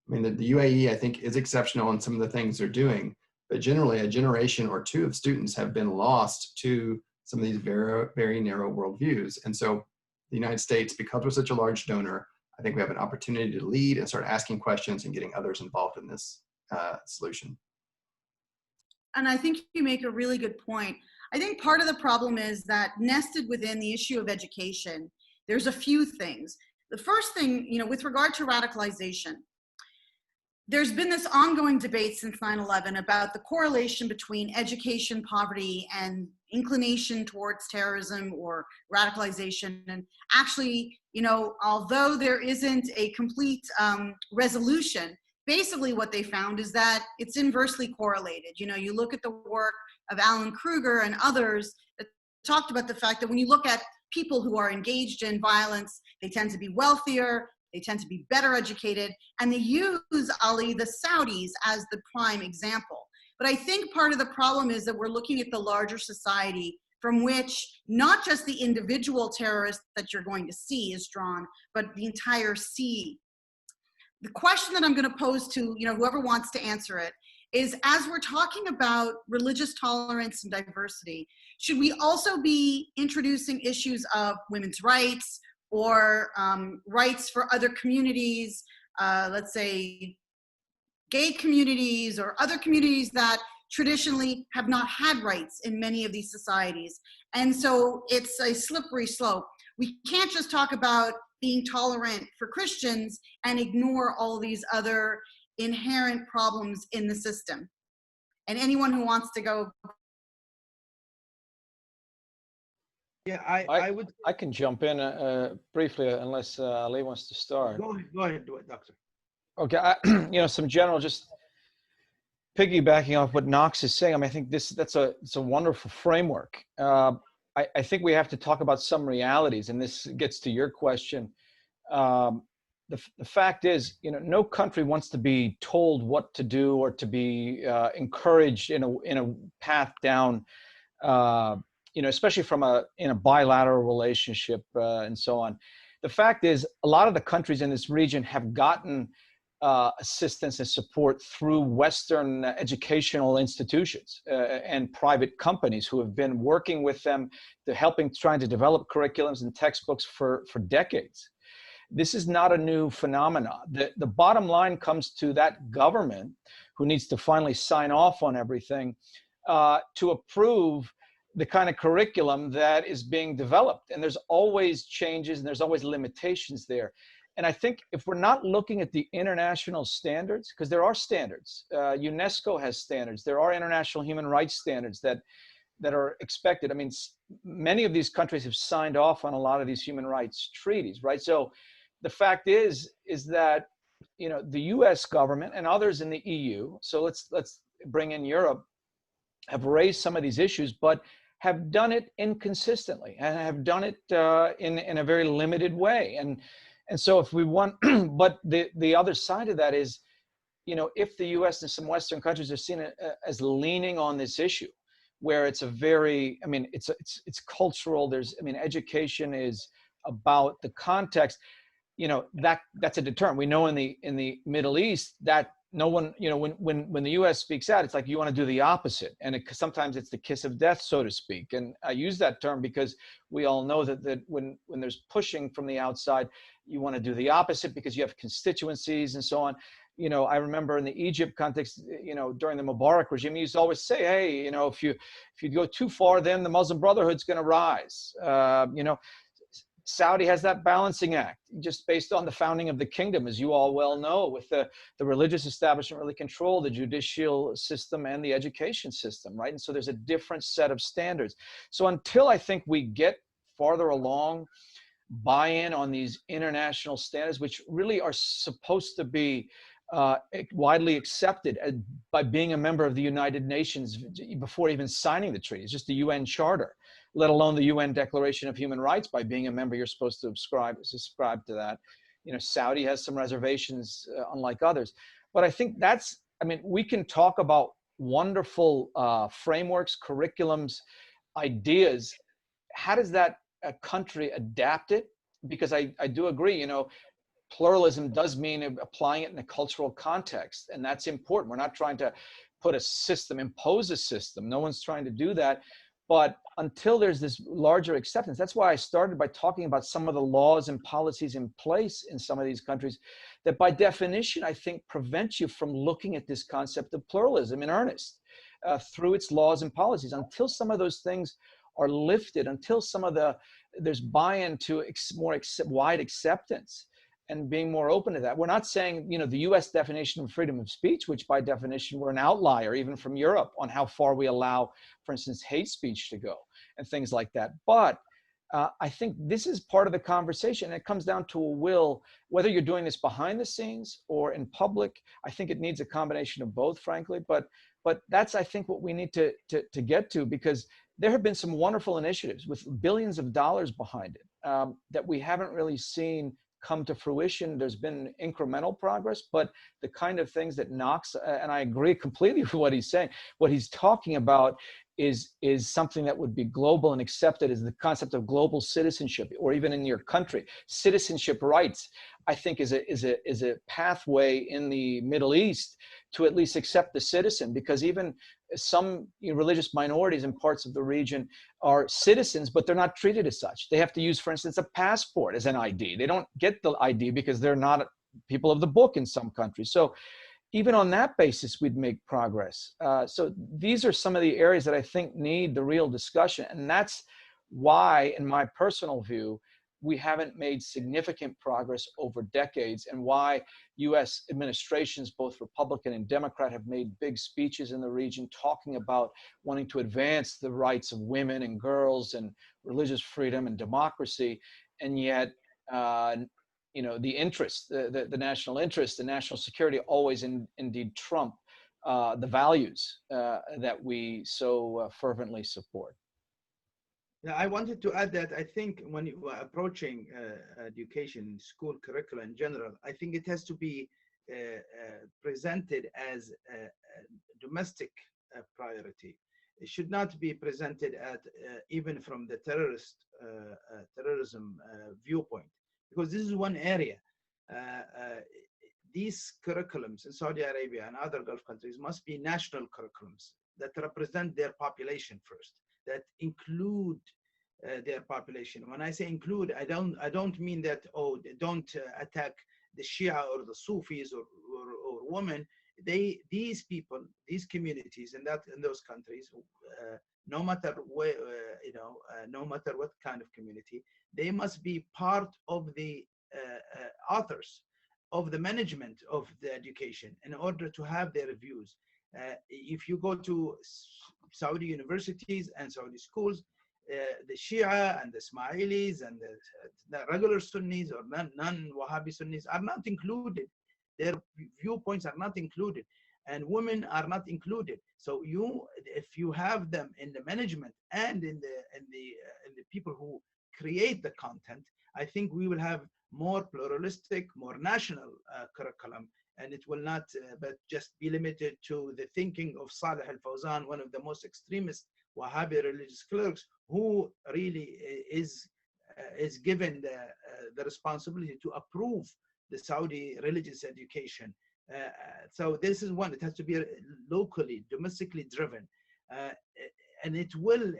I mean, the UAE, I think, is exceptional in some of the things they're doing, but generally a generation or two of students have been lost to some of these very, very narrow worldviews. And so the United States, because we're such a large donor, I think we have an opportunity to lead and start asking questions and getting others involved in this solution. And I think you make a really good point. I think part of the problem is that nested within the issue of education, there's a few things. The first thing, with regard to radicalization, there's been this ongoing debate since 9/11 about the correlation between education, poverty, and inclination towards terrorism or radicalization. And actually, although there isn't a complete resolution, basically what they found is that it's inversely correlated. You look at the work of Alan Kruger and others that talked about the fact that when you look at people who are engaged in violence, they tend to be wealthier, they tend to be better educated, and they use, Ali, the Saudis as the prime example. But I think part of the problem is that we're looking at the larger society from which not just the individual terrorist that you're going to see is drawn, but the entire sea. The question that I'm going to pose to whoever wants to answer it is, as we're talking about religious tolerance and diversity, should we also be introducing issues of women's rights or rights for other communities, let's say gay communities or other communities that traditionally have not had rights in many of these societies? And so it's a slippery slope. We can't just talk about being tolerant for Christians and ignore all these other inherent problems in the system. And anyone who wants to go. Yeah, I can jump in briefly unless Ali wants to start. Go ahead, do it, Doctor. Okay, some general, just piggybacking off what Knox is saying. I mean, I think it's a wonderful framework. I think we have to talk about some realities, and this gets to your question. The fact is, no country wants to be told what to do or to be encouraged in a path down, especially in a bilateral relationship and so on. The fact is, a lot of the countries in this region have gotten assistance and support through Western educational institutions and private companies who have been working with them to trying to develop curriculums and textbooks for decades. This is not a new phenomenon. The bottom line comes to that government who needs to finally sign off on everything to approve the kind of curriculum that is being developed. And there's always changes and there's always limitations there. And I think if we're not looking at the international standards, because there are standards, UNESCO has standards, there are international human rights standards that are expected. I mean, many of these countries have signed off on a lot of these human rights treaties, right? So the fact is that, the US government and others in the EU, so let's bring in Europe, have raised some of these issues, but have done it inconsistently and have done it in a very limited way. And so if we want, but the other side of that is, if the US and some Western countries are seen as leaning on this issue, where it's it's cultural, education is about the context, that's a deterrent. We know in the Middle East that no one, when the US speaks out, it's like you want to do the opposite. And sometimes it's the kiss of death, so to speak. And I use that term because we all know that when there's pushing from the outside, you want to do the opposite because you have constituencies and so on. I remember in the Egypt context, during the Mubarak regime, he used to always say, hey, if you go too far, then the Muslim Brotherhood's going to rise. Saudi has that balancing act just based on the founding of the kingdom, as you all well know, with the religious establishment really control the judicial system and the education system, right? And so there's a different set of standards. So until I think we get farther along, buy-in on these international standards, which really are supposed to be widely accepted by being a member of the United Nations before even signing the treaty. It's just the UN Charter, let alone the UN Declaration of Human Rights. By being a member, you're supposed to subscribe to that. You know, Saudi has some reservations, unlike others. But I think that's, I mean, we can talk about wonderful frameworks, curriculums, ideas. How does that country adapt it? Because I do agree, you know, pluralism does mean applying it in a cultural context, and that's important. We're not trying to put a system, impose a system. No one's trying to do that. But until there's this larger acceptance, that's why I started by talking about some of the laws and policies in place in some of these countries that by definition, I think prevent you from looking at this concept of pluralism in earnest through its laws and policies. Until some of those things are lifted, until some of there's buy-in to wide acceptance and being more open to that. We're not saying, you know, the US definition of freedom of speech, which by definition we're an outlier even from Europe on how far we allow, for instance, hate speech to go and things like that. But I think this is part of the conversation. It comes down to a will, whether you're doing this behind the scenes or in public. I think it needs a combination of both, frankly. But that's, I think, what we need to get to, because there have been some wonderful initiatives with billions of dollars behind it that we haven't really seen come to fruition. There's been incremental progress, but the kind of things that Knox, and I agree completely with what he's saying, what he's talking about is something that would be global and accepted as the concept of global citizenship, or even in your country, citizenship rights, I think is a pathway in the Middle East to at least accept the citizen, because even some religious minorities in parts of the region are citizens, but they're not treated as such. They have to use, for instance, a passport as an ID. They don't get the ID because they're not people of the book in some countries. So even on that basis, we'd make progress. So these are some of the areas that I think need the real discussion. And that's why, in my personal view, we haven't made significant progress over decades, and why US administrations, both Republican and Democrat, have made big speeches in the region talking about wanting to advance the rights of women and girls and religious freedom and democracy. And yet, you know, the interest, the national interest, the national security always indeed trump the values that we so fervently support. Yeah, I wanted to add that I think when you are approaching education, school curricula in general, I think it has to be presented as a domestic priority. It should not be presented at even from the terrorism viewpoint, because this is one area. These curriculums in Saudi Arabia and other Gulf countries must be national curriculums that represent their population first, that include their population. When I say include, I don't mean that, oh, they don't attack the Shia or the Sufis or women. These people, these communities in those countries, no matter where, no matter what kind of community, they must be part of the authors of the management of the education in order to have their views. If you go to Saudi universities and Saudi schools, the Shia and the Ismailis and the regular Sunnis or non-Wahhabi Sunnis are not included. Their viewpoints are not included, and women are not included. So if you have them in the management and in the people who create the content, I think we will have more pluralistic, more national curriculum, and it will not but just be limited to the thinking of Saleh al-Fawzan, one of the most extremist Wahhabi religious clerks, who really is given the responsibility to approve the Saudi religious education. So this is one, it has to be locally, domestically driven. And it will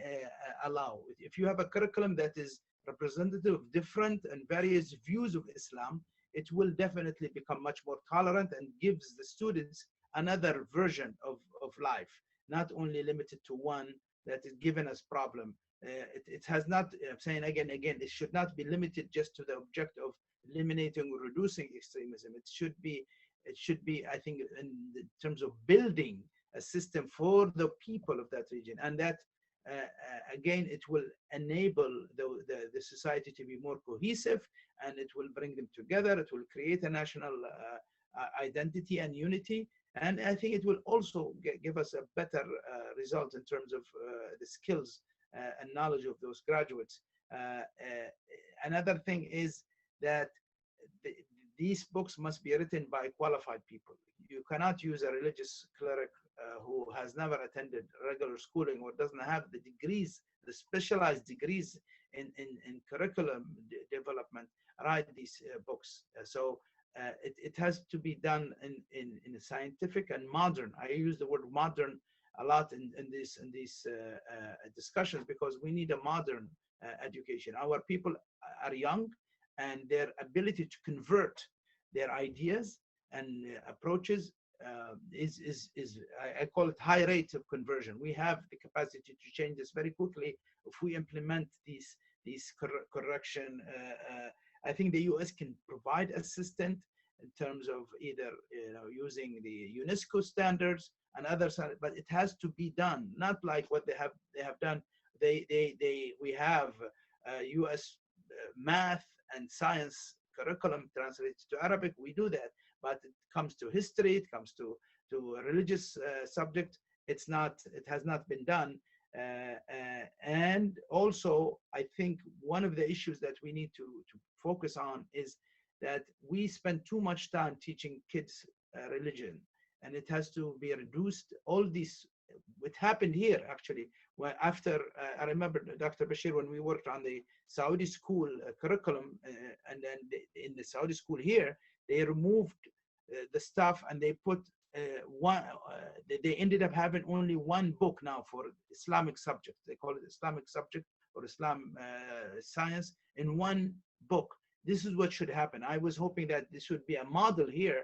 allow, if you have a curriculum that is representative of different and various views of Islam, it will definitely become much more tolerant and gives the students another version of life, not only limited to one that is given as problem. It has not, I'm saying again, it should not be limited just to the object of eliminating or reducing extremism. It should be, I think, in terms of building a system for the people of that region, and that again, it will enable the society to be more cohesive, and it will bring them together. It will create a national identity and unity. And I think it will also give us a better result in terms of the skills and knowledge of those graduates. Another thing is that these books must be written by qualified people. You cannot use a religious cleric who has never attended regular schooling or doesn't have the degrees, the specialized degrees in curriculum development, write these books. So it has to be done in a scientific and modern. I use the word modern a lot in these discussions, because we need a modern education. Our people are young, and their ability to convert their ideas and approaches I call it high rates of conversion. We have the capacity to change this very quickly if we implement these correction. I think the US can provide assistance in terms of either using the UNESCO standards and others, but it has to be done, not like what they have done. We have US math and science curriculum translated to Arabic. We do that, but it comes to history, it comes to a religious subject, it has not been done. And also, I think one of the issues that we need to focus on is that we spend too much time teaching kids religion, and it has to be reduced. All these, what happened here actually, well, after I remember Dr. Bashir, when we worked on the Saudi school curriculum, and then in the Saudi school here, they removed the stuff and they put they ended up having only one book now for Islamic subject. They call it Islamic subject or Islam science in one book. This is what should happen. I was hoping that this would be a model here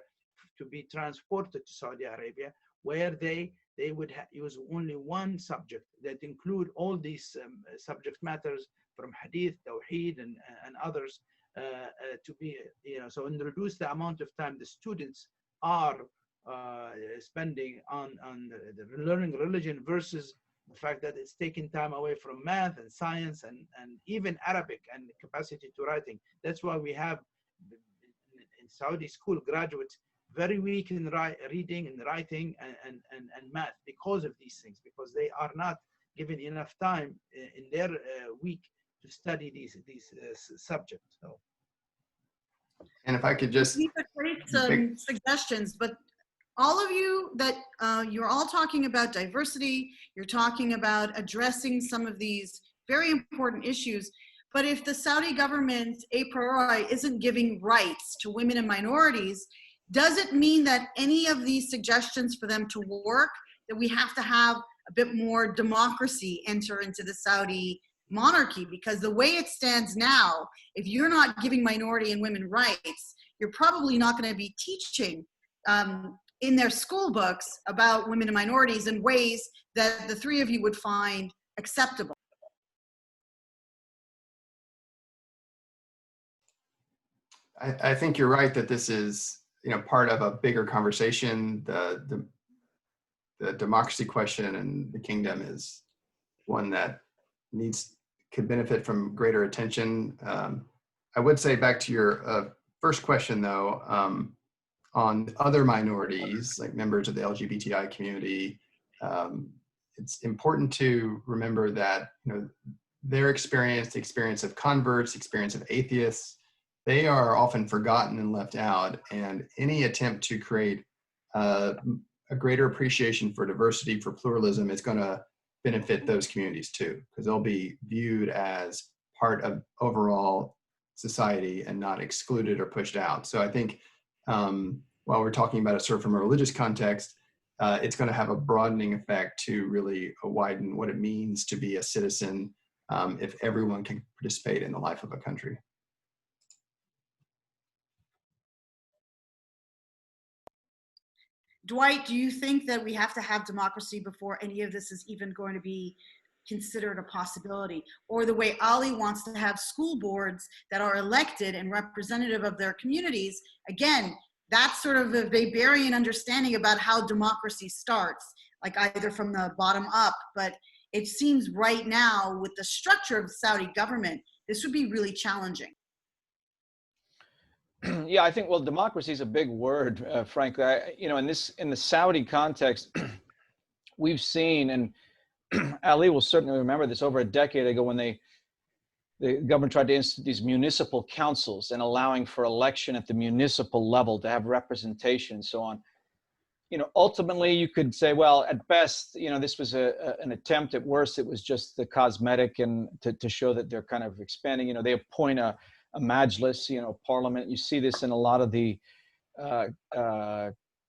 to be transported to Saudi Arabia, where they would use only one subject that include all these subject matters from Hadith, Tawheed, and others, to be, so and reduce the amount of time the students are spending on the learning religion versus the fact that it's taking time away from math and science and even Arabic and capacity to writing. That's why we have in Saudi school graduates very weak in reading and writing and math because of these things, because they are not given enough time in their week to study these subjects. So. And if I could just These are great suggestions, but all of you that you're all talking about diversity, you're talking about addressing some of these very important issues, but if the Saudi government a priori isn't giving rights to women and minorities, does it mean that any of these suggestions for them to work, that we have to have a bit more democracy enter into the Saudi monarchy? Because the way it stands now, if you're not giving minority and women rights, you're probably not going to be teaching in their school books about women and minorities in ways that the three of you would find acceptable. I think you're right that this is part of a bigger conversation. The democracy question in the kingdom is one that could benefit from greater attention. I would say, back to your first question though, on other minorities, like members of the LGBTI community, it's important to remember that their experience, the experience of converts, experience of atheists, they are often forgotten and left out. And any attempt to create a greater appreciation for diversity, for pluralism, is going to benefit those communities too, because they'll be viewed as part of overall society and not excluded or pushed out. So I think while we're talking about it sort of from a religious context, it's going to have a broadening effect to really widen what it means to be a citizen if everyone can participate in the life of a country. Dwight, do you think that we have to have democracy before any of this is even going to be considered a possibility? Or the way Ali wants to have school boards that are elected and representative of their communities, again, that's sort of a Weberian understanding about how democracy starts, like either from the bottom up, but it seems right now with the structure of the Saudi government, this would be really challenging. Yeah, I think, well, democracy is a big word, frankly. You know, in the Saudi context, we've seen, and Ali will certainly remember this, over a decade ago when the government tried to institute these municipal councils and allowing for election at the municipal level to have representation and so on. You know, ultimately you could say, well, at best, you know, this was an attempt. At worst, it was just the cosmetic and to show that they're kind of expanding. You know, they appoint a majlis, you know, parliament. You see this in a lot of the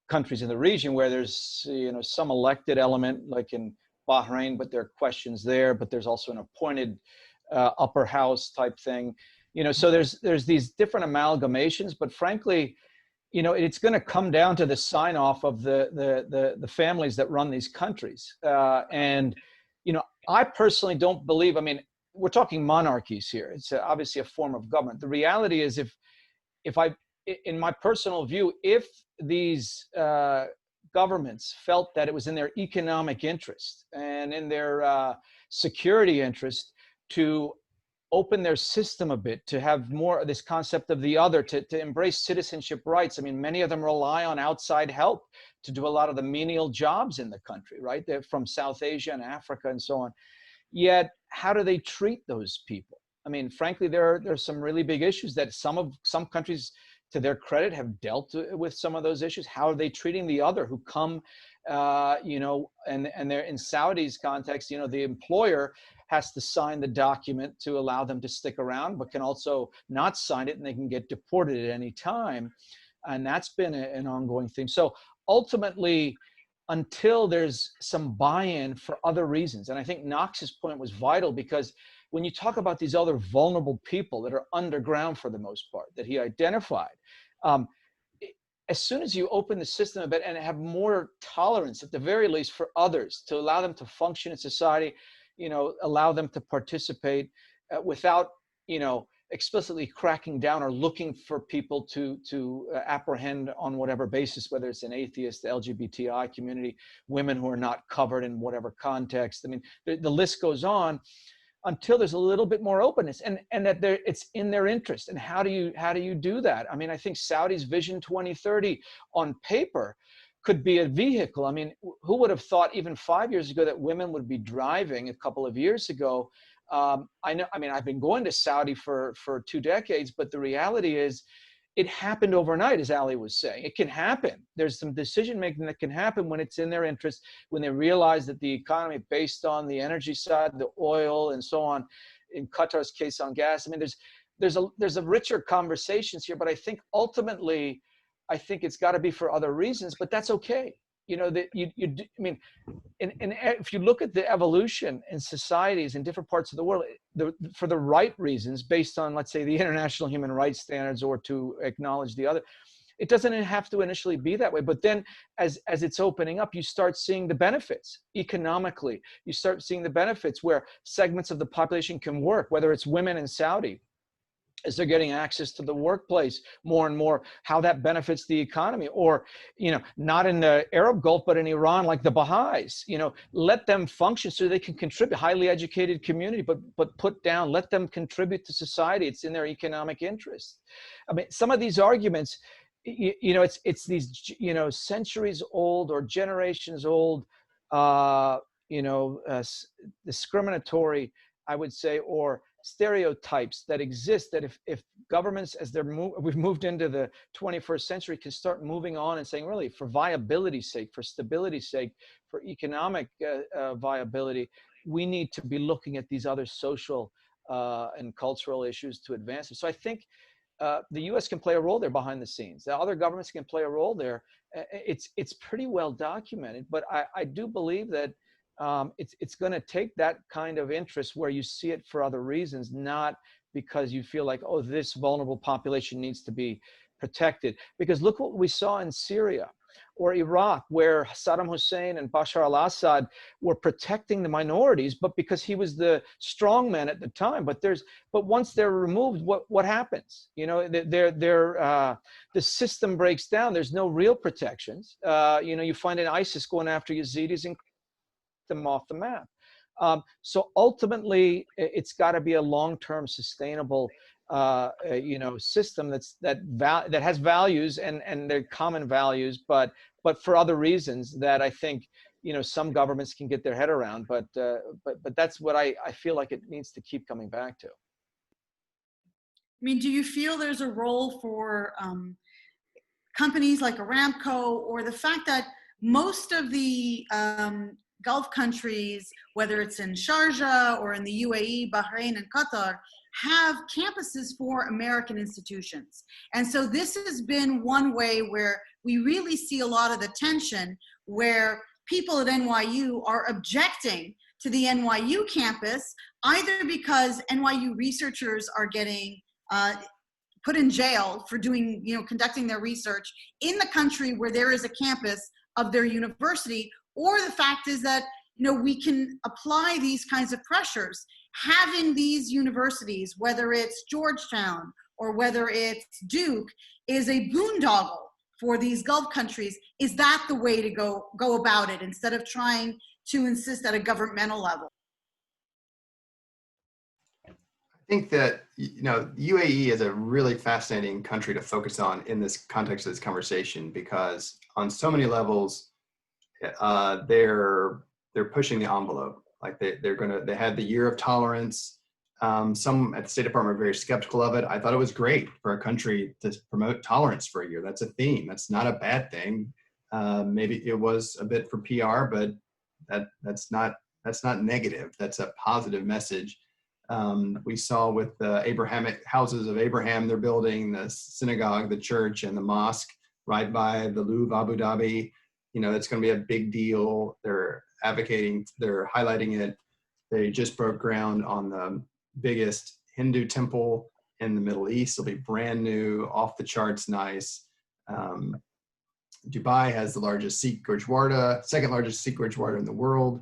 countries in the region where there's, you know, some elected element, like in Bahrain, but there are questions there, but there's also an appointed upper house type thing. You know, so there's these different amalgamations, but frankly, you know, it's going to come down to the sign off of the families that run these countries. And, you know, I personally don't believe, I mean, we're talking monarchies here. It's obviously a form of government. The reality is in my personal view, if these governments felt that it was in their economic interest and in their security interest to open their system a bit, to have more of this concept of the other, to embrace citizenship rights. I mean, many of them rely on outside help to do a lot of the menial jobs in the country, right? They're from South Asia and Africa and so on. Yet, how do they treat those people? I mean, frankly, there's some really big issues that some countries, to their credit, have dealt with some of those issues. How are they treating the other who come, you know, and they're in Saudi's context, you know, the employer has to sign the document to allow them to stick around, but can also not sign it and they can get deported at any time. And that's been an ongoing theme. So ultimately, until there's some buy-in for other reasons, and I think Knox's point was vital, because when you talk about these other vulnerable people that are underground for the most part, that he identified, as soon as you open the system a bit and have more tolerance, at the very least, for others, to allow them to function in society, you know, allow them to participate without, you know, explicitly cracking down or looking for people to apprehend on whatever basis, whether it's an atheist, the LGBTI community, women who are not covered in whatever context. I mean, the list goes on, until there's a little bit more openness and that it's in their interest. And how do you do that? I mean, I think Saudi's Vision 2030 on paper could be a vehicle. I mean, who would have thought even 5 years ago that women would be driving a couple of years ago? I know, I mean, I've been going to Saudi for 2 decades, but the reality is it happened overnight, as Ali was saying. It can happen. There's some decision making that can happen when it's in their interest, when they realize that the economy based on the energy side, the oil and so on, in Qatar's case on gas. I mean, there's a richer conversations here, but I think ultimately, I think it's got to be for other reasons, but that's okay. You know, that I mean, if you look at the evolution in societies in different parts of the world, for the right reasons, based on, let's say, the international human rights standards, or to acknowledge the other, it doesn't have to initially be that way. But then as it's opening up, you start seeing the benefits economically. You start seeing the benefits where segments of the population can work, whether it's women in Saudi, as they're getting access to the workplace more and more, how that benefits the economy. Or, you know, not in the Arab Gulf, but in Iran, like the Baha'is, you know, let them function so they can contribute, highly educated community, but put down, let them contribute to society. It's in their economic interest. I mean, some of these arguments, you know, it's these, you know, centuries old or generations old, you know, discriminatory, I would say, or stereotypes that exist, that if governments, as we've moved into the 21st century, can start moving on and saying, really, for viability's sake, for stability's sake, for economic viability, we need to be looking at these other social and cultural issues to advance it. So I think the U.S. can play a role there behind the scenes. The other governments can play a role there. It's pretty well documented, but I do believe that it's going to take that kind of interest where you see it for other reasons, not because you feel like, oh, this vulnerable population needs to be protected. Because look what we saw in Syria or Iraq, where Saddam Hussein and Bashar al-Assad were protecting the minorities, but because he was the strong man at the time. But once they're removed, what happens? You know, the system breaks down. There's no real protections. You know, you find an ISIS going after Yazidis and them off the map. So ultimately, it's got to be a long-term sustainable system that has values and they're common values, but for other reasons that I think some governments can get their head around. But that's what I feel like it needs to keep coming back to. I mean, do you feel there's a role for companies like Aramco, or the fact that most of the Gulf countries, whether it's in Sharjah or in the UAE, Bahrain, and Qatar, have campuses for American institutions? And so this has been one way where we really see a lot of the tension, where people at NYU are objecting to the NYU campus, either because NYU researchers are getting put in jail for doing, conducting their research in the country where there is a campus of their university, or the fact is that, we can apply these kinds of pressures. Having these universities, whether it's Georgetown or whether it's Duke, is a boondoggle for these Gulf countries. Is that the way to go about it, instead of trying to insist at a governmental level? I think that, UAE is a really fascinating country to focus on in this context of this conversation, because on so many levels, they're pushing the envelope. Like they had the year of tolerance. Some at the State Department are very skeptical of it. I thought it was great for a country to promote tolerance for a year. That's a theme. That's not a bad thing. Maybe it was a bit for PR, but that's not negative. That's a positive message. We saw with the Abrahamic houses of Abraham, they're building the synagogue, the church, and the mosque right by the Louvre, Abu Dhabi. It's going to be a big deal. They're advocating, they're highlighting it. They just broke ground on the biggest Hindu temple in the Middle East. It'll be brand new, off the charts nice. Dubai has the largest Sikh Gurdwara, second largest Sikh Gurdwara in the world.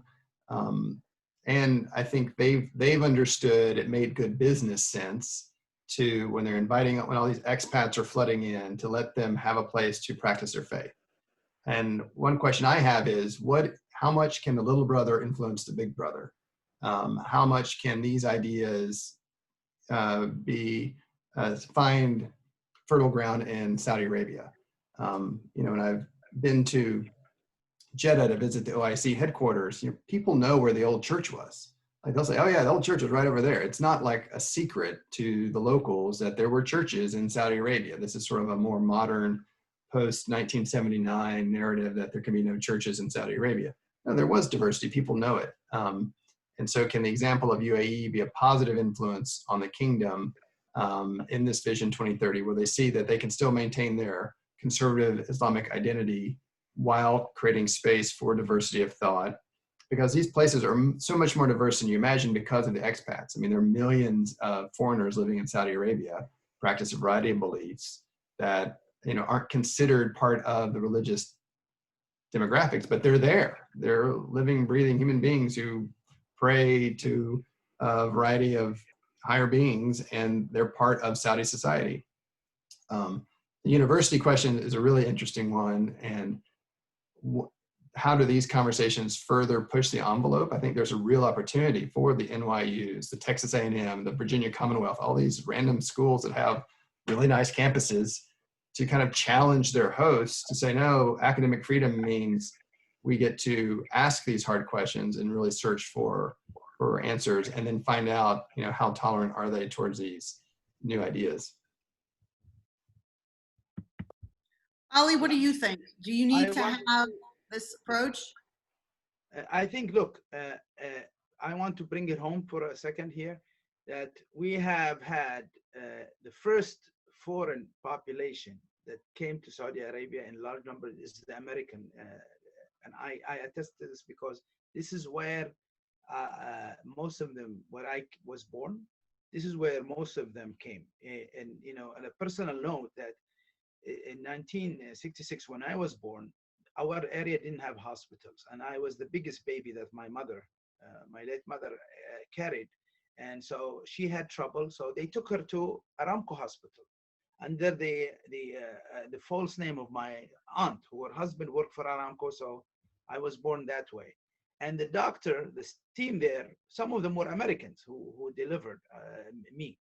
And I think they've understood it made good business sense to, when they're when all these expats are flooding in, to let them have a place to practice their faith. And one question I have is, how much can the little brother influence the big brother? How much can these ideas find fertile ground in Saudi Arabia? And I've been to Jeddah to visit the OIC headquarters. People know where the old church was. Like, they'll say, "Oh yeah, the old church was right over there." It's not like a secret to the locals that there were churches in Saudi Arabia. This is sort of a more modern, post-1979 narrative that there can be no churches in Saudi Arabia. No, there was diversity. People know it. And so can the example of UAE be a positive influence on the kingdom in this Vision 2030, where they see that they can still maintain their conservative Islamic identity while creating space for diversity of thought? Because these places are so much more diverse than you imagine because of the expats. I mean, there are millions of foreigners living in Saudi Arabia, practice a variety of beliefs that aren't considered part of the religious demographics, but they're there. They're living, breathing human beings who pray to a variety of higher beings, and they're part of Saudi society. The university question is a really interesting one, and how do these conversations further push the envelope? I think there's a real opportunity for the NYUs, the Texas A&M, the Virginia Commonwealth, all these random schools that have really nice campuses, to kind of challenge their hosts to say, no, academic freedom means we get to ask these hard questions and really search for answers, and then find out, how tolerant are they towards these new ideas. Ali, what do you think? Do you need to have this approach? I think, look, I want to bring it home for a second here, that we have had the first foreign population that came to Saudi Arabia in large numbers is the American. And I attest to this because this is where most of them, where I was born, this is where most of them came. And, on a personal note, that in 1966, when I was born, our area didn't have hospitals. And I was the biggest baby that my mother, my late mother, carried. And so she had trouble. So they took her to Aramco Hospital under the false name of my aunt, who her husband worked for Aramco. So I was born that way. And the doctor, the team there, some of them were Americans who delivered me.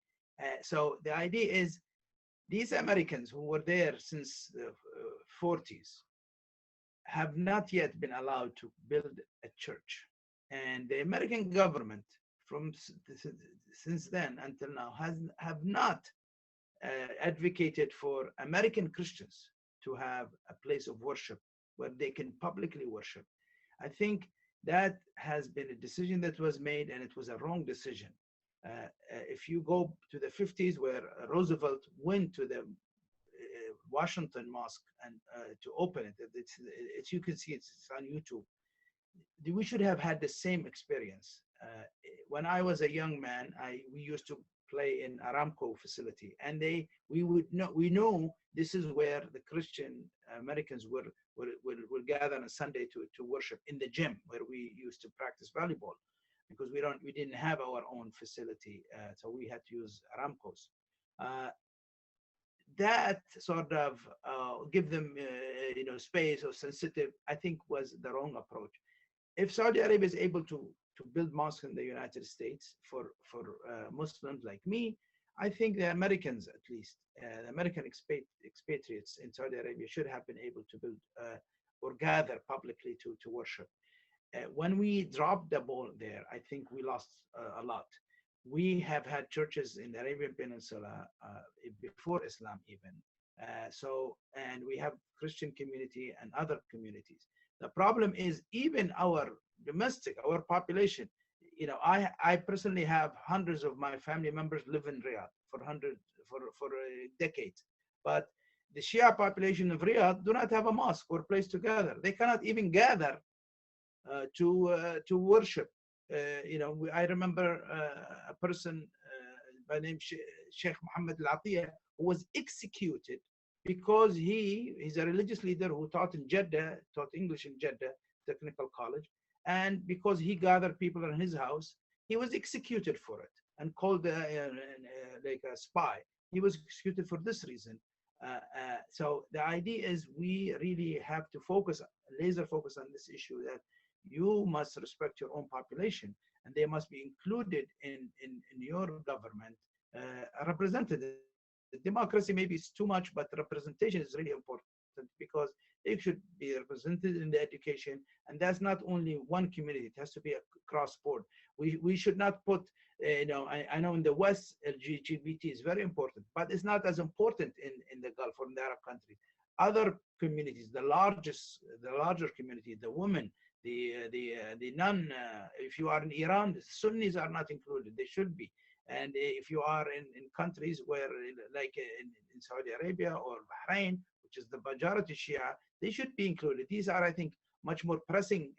So the idea is these Americans who were there since the 40s have not yet been allowed to build a church. And the American government from since then until now have not advocated for American Christians to have a place of worship where they can publicly worship. I think that has been a decision that was made, and it was a wrong decision. If you go to the 50s, where Roosevelt went to the Washington Mosque and to open it, it's you can see it's on YouTube. We should have had the same experience. When I was a young man, we used to play in Aramco facility, and we know this is where the Christian Americans will gather on a Sunday to worship, in the gym where we used to practice volleyball, because we didn't have our own facility, so we had to use Aramco's. That sort of give them space or sensitive, I think, was the wrong approach. If Saudi Arabia is able to build mosques in the United States for Muslims like me, I think the Americans, at least the American expatriates in Saudi Arabia, should have been able to build or gather publicly to worship. When we dropped the ball there, I think we lost a lot. We have had churches in the Arabian Peninsula before Islam even. And we have Christian community and other communities. The problem is even our population, I personally have hundreds of my family members live in Riyadh for decades. But the Shia population of Riyadh do not have a mosque or place to gather. They cannot even gather to worship. I remember a person by name Sheikh Muhammad Al-Atiyah, who was executed because he's a religious leader who taught in Jeddah, taught English in Jeddah Technical College, and because he gathered people in his house, he was executed for it and called like a spy. He was executed for this reason. So the idea is we really have to laser focus on this issue, that you must respect your own population, and they must be included in your government, represented. Democracy maybe is too much, but representation is really important, because they should be represented in the education, and that's not only one community, it has to be across board. We should not put, I know in the West, LGBT is very important, but it's not as important in the Gulf or in the Arab countries. Other communities, the larger community, the women, the if you are in Iran, the Sunnis are not included, they should be. And if you are in countries where, like in Saudi Arabia or Bahrain, which is the majority Shia, they should be included. These are, I think, much more pressing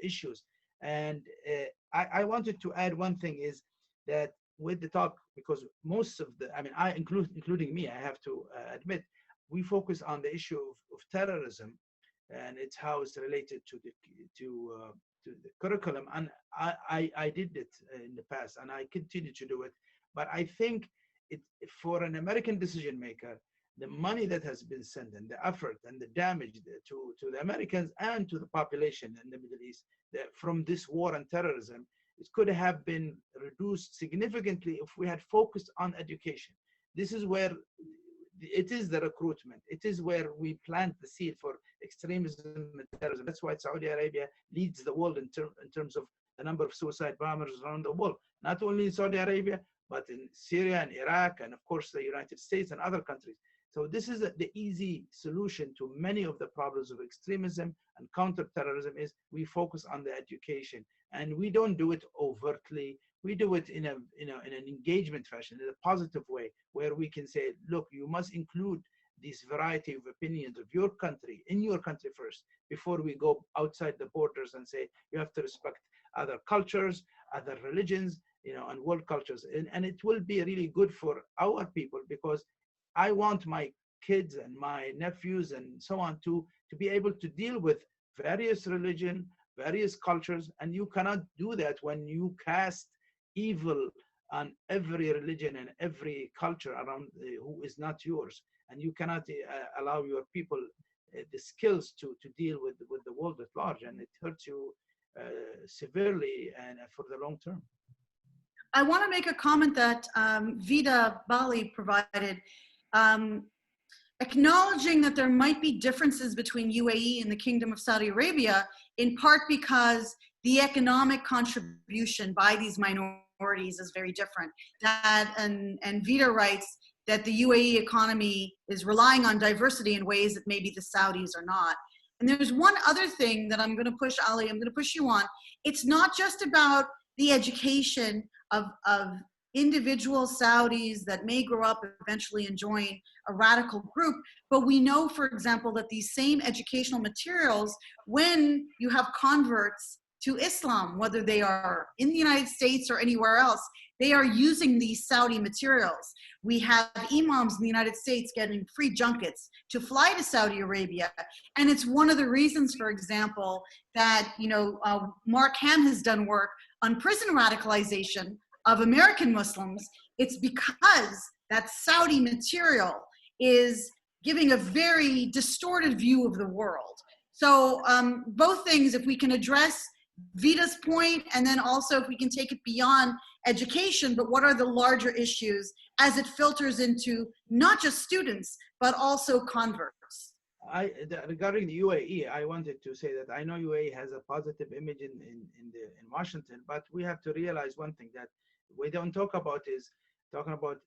issues. And I wanted to add one thing, is that with the talk, because most of including me, I have to admit, we focus on the issue of terrorism, and it's how it's related to the curriculum. And I did it in the past, and I continue to do it. But I think for an American decision maker, the money that has been sent and the effort and the damage to the Americans and to the population in the Middle East from this war on terrorism, it could have been reduced significantly if we had focused on education. This is where it is the recruitment. It is where we plant the seed for extremism and terrorism. That's why Saudi Arabia leads the world in terms of the number of suicide bombers around the world. Not only in Saudi Arabia, but in Syria and Iraq, and of course the United States and other countries. So this is the easy solution to many of the problems of extremism and counterterrorism, is we focus on the education. And we don't do it overtly. We do it in an engagement fashion, in a positive way, where we can say, look, you must include this variety of opinions of your country, in your country first, before we go outside the borders and say, you have to respect other cultures, other religions, and world cultures. And it will be really good for our people, because I want my kids and my nephews and so on to be able to deal with various religion, various cultures. And you cannot do that when you cast evil on every religion and every culture around who is not yours. And you cannot allow your people the skills to deal with the world at large. And it hurts you severely and for the long term. I want to make a comment that Vida Bali provided, acknowledging that there might be differences between UAE and the Kingdom of Saudi Arabia, in part because the economic contribution by these minorities is very different. That, and Vida writes that the UAE economy is relying on diversity in ways that maybe the Saudis are not. And there's one other thing that I'm going to push, Ali, I'm going to push you on. It's not just about the education of individual Saudis that may grow up eventually and join a radical group, but we know, for example, that these same educational materials, when you have converts to Islam, whether they are in the United States or anywhere else, they are using these Saudi materials. We have imams in the United States getting free junkets to fly to Saudi Arabia. And it's one of the reasons, for example, that, you know, Mark Ham has done work on prison radicalization of American Muslims. It's because that Saudi material is giving a very distorted view of the world. So both things, if we can address Vida's point, and then also if we can take it beyond education, but what are the larger issues as it filters into not just students, but also converts? Regarding the UAE, I wanted to say that I know UAE has a positive image in Washington, but we have to realize one thing that we don't talk about is talking about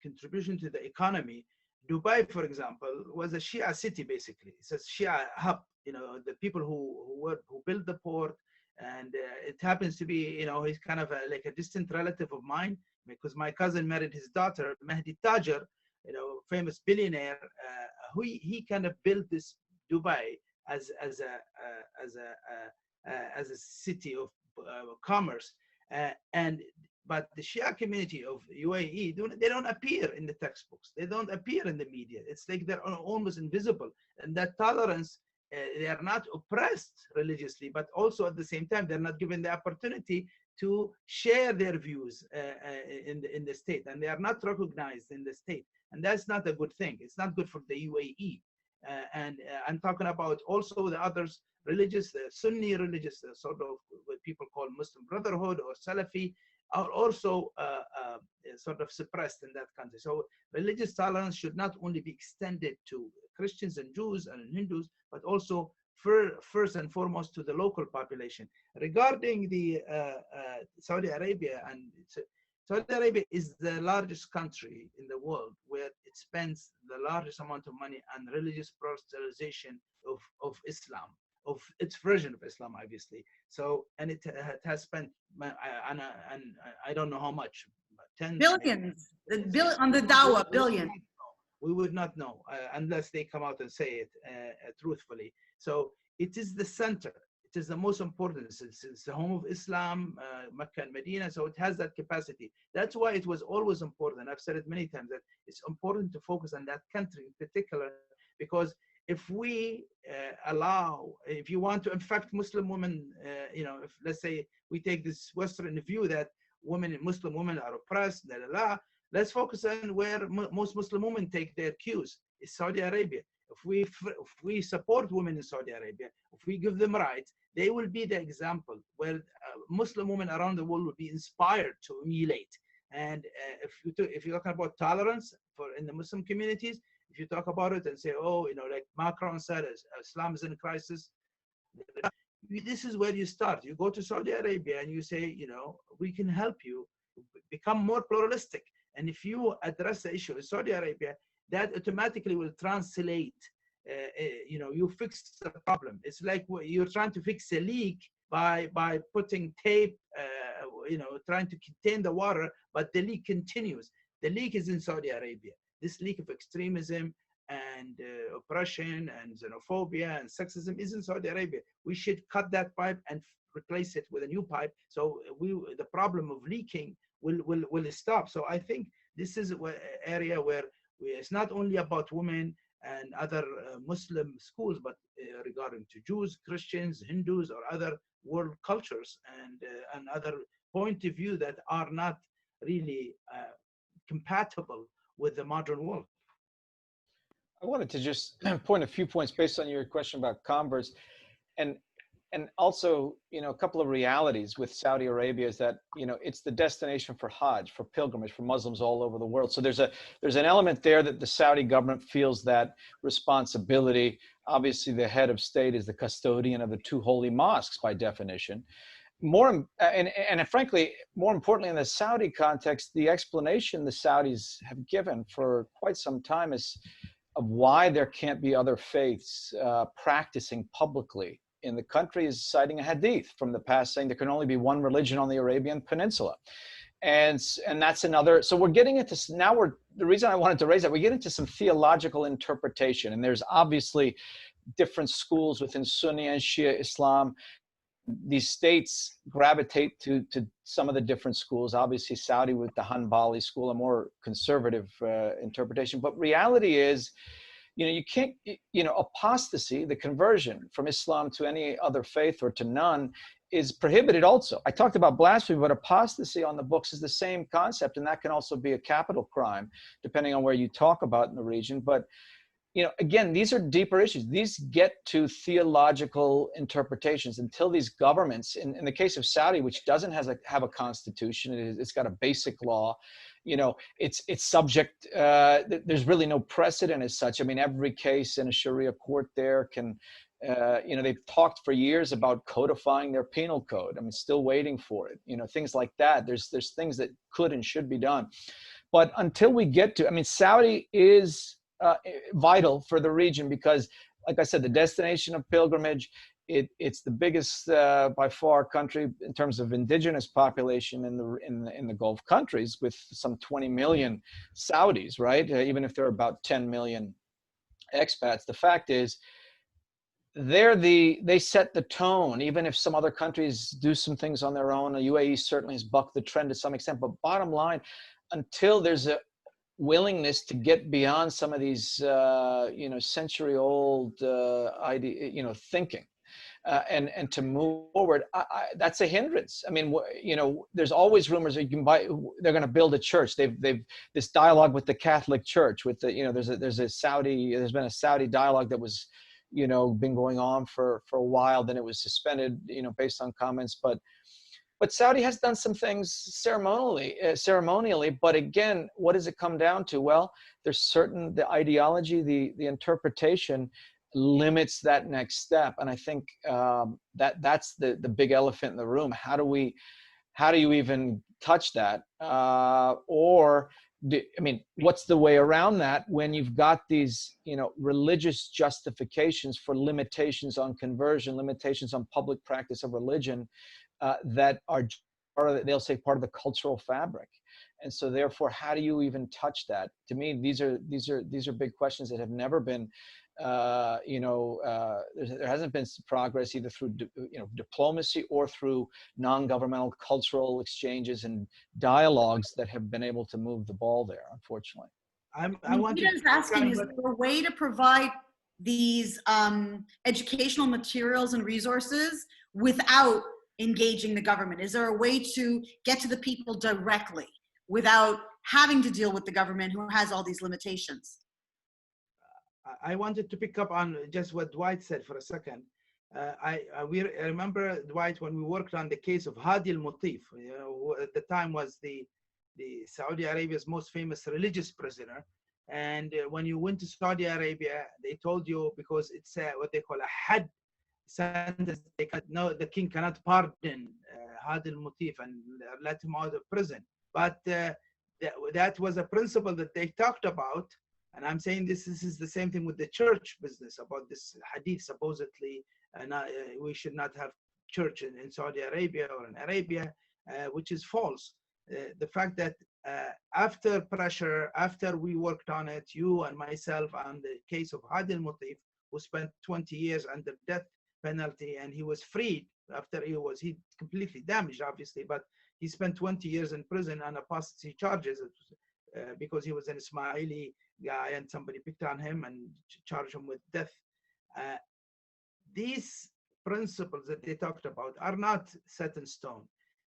contribution to the economy. Dubai, for example, was a Shia city, basically. It's a Shia hub. You know, the people who built the port, and it happens to be, you know, he's kind of like a distant relative of mine, because my cousin married his daughter, Mahdi Tajer, you know, famous billionaire. He kind of built this Dubai as a city of commerce, but the Shia community of UAE, they don't appear in the textbooks. They don't appear in the media. It's like they're almost invisible. And that tolerance, they are not oppressed religiously, but also at the same time, they're not given the opportunity to share their views in the state. And they are not recognized in the state. And that's not a good thing. It's not good for the UAE. And I'm talking about also the others, religious, the Sunni religious, sort of what people call Muslim Brotherhood or Salafi, are also sort of suppressed in that country. So religious tolerance should not only be extended to Christians and Jews and Hindus, but also first and foremost to the local population. Regarding the Saudi Arabia, and Saudi Arabia is the largest country in the world where it spends the largest amount of money on religious proselytization of Islam, of its version of Islam, obviously. So, and it has spent, and I don't know how much, tens, billions, on the dawah, billions. We would not know unless they come out and say it truthfully. So it is the center. It is the most important. It's the home of Islam, Mecca and Medina. So it has that capacity. That's why it was always important. I've said it many times that it's important to focus on that country in particular, because if we if you want to infect Muslim women, you know, if let's say we take this Western view that Muslim women are oppressed, let's focus on where most Muslim women take their cues. It's Saudi Arabia. If we support women in Saudi Arabia, if we give them rights, they will be the example where Muslim women around the world will be inspired to emulate. And if you're talking about tolerance in the Muslim communities, if you talk about it and say, oh, you know, like Macron said, Islam is in crisis, this is where you start. You go to Saudi Arabia and you say, you know, we can help you become more pluralistic. And if you address the issue in Saudi Arabia, that automatically will translate, you know, you fix the problem. It's like you're trying to fix a leak by putting tape, you know, trying to contain the water, but the leak continues. The leak is in Saudi Arabia. This leak of extremism and oppression and xenophobia and sexism is in Saudi Arabia. We should cut that pipe and replace it with a new pipe. So the problem of leaking will stop. So I think this is an area where it's not only about women and other Muslim schools, but regarding to Jews, Christians, Hindus, or other world cultures and other point of view that are not really compatible with the modern world. I wanted to just point a few points based on your question about converts. And and also, you know, a couple of realities with Saudi Arabia is that, you know, it's the destination for Hajj, for pilgrimage, for Muslims all over the world. So there's an element there that the Saudi government feels that responsibility. Obviously, the head of state is the custodian of the two holy mosques by definition. And frankly, more importantly, in the Saudi context, the explanation the Saudis have given for quite some time is of why there can't be other faiths practicing publicly in the country is citing a hadith from the past saying there can only be one religion on the Arabian Peninsula. And that's another, so we're getting into, now the reason I wanted to raise that, we get into some theological interpretation, and there's obviously different schools within Sunni and Shia Islam. These states gravitate to some of the different schools. Obviously, Saudi with the Hanbali school, a more conservative interpretation. But reality is, you know, you can't, you know, apostasy, the conversion from Islam to any other faith or to none, is prohibited also. I talked about blasphemy, but apostasy on the books is the same concept, and that can also be a capital crime, depending on where you talk about in the region. But you know, again, these are deeper issues. These get to theological interpretations until these governments, in the case of Saudi, which doesn't have a constitution, it's got a basic law, you know, it's subject, there's really no precedent as such. I mean, every case in a Sharia court there can, you know, they've talked for years about codifying their penal code. I mean, still waiting for it, you know, things like that. There's things that could and should be done. But until we get to, I mean, Saudi is vital for the region because, like I said, the destination of pilgrimage, it's the biggest by far country in terms of indigenous population in the Gulf countries, with some 20 million Saudis, right? Even if there are about 10 million expats, the fact is they set the tone. Even if some other countries do some things on their own, the UAE certainly has bucked the trend to some extent. But bottom line, until there's a willingness to get beyond some of these, you know, century-old you know, thinking, and to move forward, that's a hindrance. I mean, you know, there's always rumors that you can buy. They're going to build a church. They've this dialogue with the Catholic Church. With the, you know, there's been a Saudi dialogue that was, you know, been going on for a while. Then it was suspended, you know, based on comments, but Saudi has done some things ceremonially, but again, what does it come down to? Well, there's the ideology, the interpretation limits that next step. And I think that's the big elephant in the room. How do you even touch that? I mean, what's the way around that when you've got these, you know, religious justifications for limitations on conversion, limitations on public practice of religion, that are they'll say part of the cultural fabric. And so therefore, how do you even touch that? To me, these are big questions that have never been, you know, there hasn't been progress either through, you know, diplomacy or through non-governmental cultural exchanges and dialogues that have been able to move the ball there, unfortunately. I want to asking, is there a way to provide these educational materials and resources without engaging the government? Is there a way to get to the people directly without having to deal with the government who has all these limitations? I wanted to pick up on just what Dwight said for a second. I remember, Dwight, when we worked on the case of Hadi al-Mutif, you know, who at the time was the Saudi Arabia's most famous religious prisoner. And when you went to Saudi Arabia, they told you, because it's what they call a had sentence, the king cannot pardon Hadi al-Mutif and let him out of prison. But that was a principle that they talked about. And I'm saying this is the same thing with the church business about this hadith. Supposedly, we should not have church in Saudi Arabia or in Arabia, which is false. The fact that after pressure, after we worked on it, you and myself, on the case of Hadi al-Mutif, who spent 20 years under death penalty, and he was freed after he completely damaged, obviously, but he spent 20 years in prison on apostasy charges because he was an Ismaili guy and somebody picked on him and charged him with death. These principles that they talked about are not set in stone.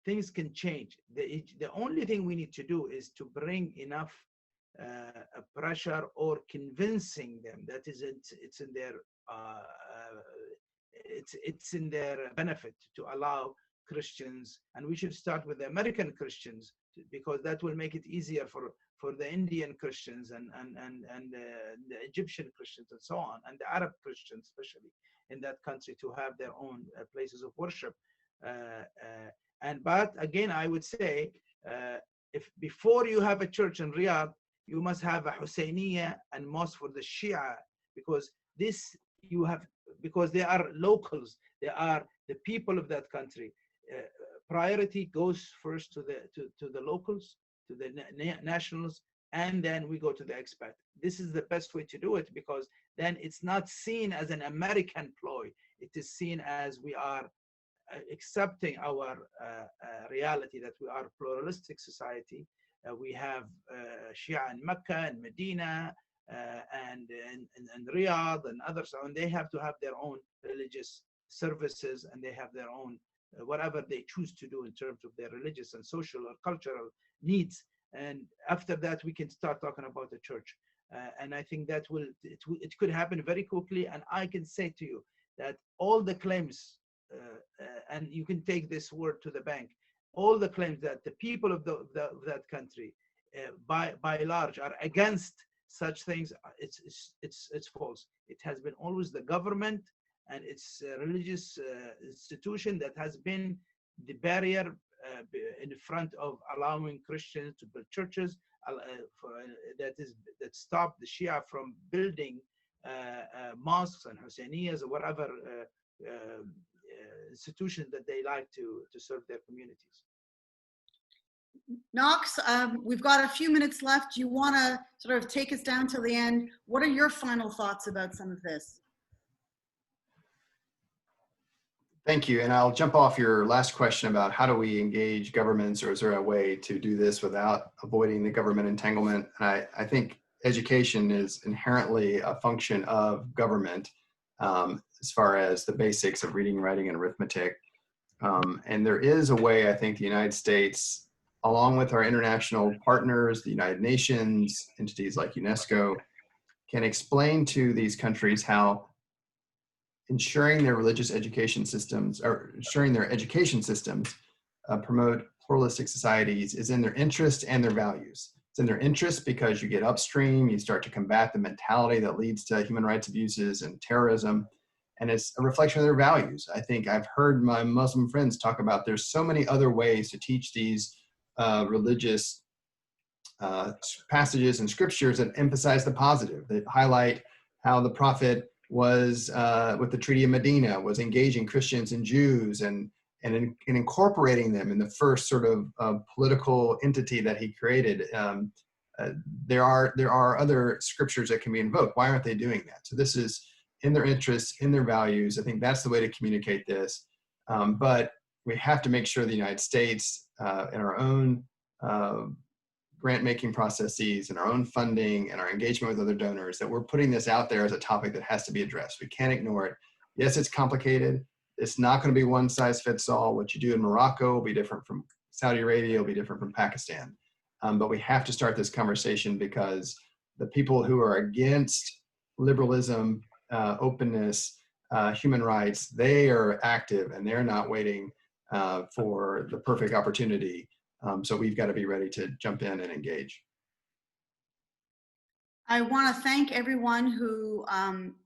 Things can change. The only thing we need to do is to bring enough pressure or convincing them that it's in their it's in their benefit to allow Christians, and we should start with the American Christians, because that will make it easier for the Indian Christians and the Egyptian Christians and so on, and the Arab Christians especially in that country, to have their own places of worship. But again, I would say, if before you have a church in Riyadh, you must have a Husseiniya and mosque for the Shia, because because they are locals, they are the people of that country. Priority goes first to the locals, to the nationals, and then we go to the expat. This is the best way to do it, because then it's not seen as an American ploy. It is seen as we are accepting our reality, that we are a pluralistic society. We have Shia in Mecca and Medina and Riyadh and others, and they have to have their own religious services, and they have their own whatever they choose to do in terms of their religious and social or cultural needs. And after that, we can start talking about the church. And I think that it could happen very quickly. And I can say to you that all the claims, and you can take this word to the bank, all the claims that the people of that country, by large, are against such things, it's false. It has been always the government and its religious institution that has been the barrier in front of allowing Christians to build churches, that stopped the Shia from building mosques and Husseinias or whatever institution that they like to serve their communities. Knox, we've got a few minutes left. Do you want to sort of take us down till the end? What are your final thoughts about some of this? Thank you. And I'll jump off your last question about how do we engage governments, or is there a way to do this without avoiding the government entanglement? And I think education is inherently a function of government, as far as the basics of reading, writing, and arithmetic. And there is a way, I think, the United States, along with our international partners, the United Nations, entities like UNESCO, can explain to these countries how ensuring their religious education systems, or ensuring their education systems promote pluralistic societies, is in their interest and their values. It's in their interest because you get upstream, you start to combat the mentality that leads to human rights abuses and terrorism, and it's a reflection of their values. I think I've heard my Muslim friends talk about there's so many other ways to teach these religious passages and scriptures that emphasize the positive, that highlight how the Prophet was, with the Treaty of Medina, was engaging Christians and Jews and incorporating them in the first sort of political entity that he created. There are other scriptures that can be invoked. Why aren't they doing that? So this is in their interests, in their values. I think that's the way to communicate this. But we have to make sure the United States, in our own grant-making processes and our own funding and our engagement with other donors, that we're putting this out there as a topic that has to be addressed. We can't ignore it. Yes, it's complicated. It's not going to be one size fits all. What you do in Morocco will be different from Saudi Arabia, will be different from Pakistan. But we have to start this conversation, because the people who are against liberalism, openness, human rights, they are active, and they're not waiting for the perfect opportunity. So we've got to be ready to jump in and engage. I want to thank everyone who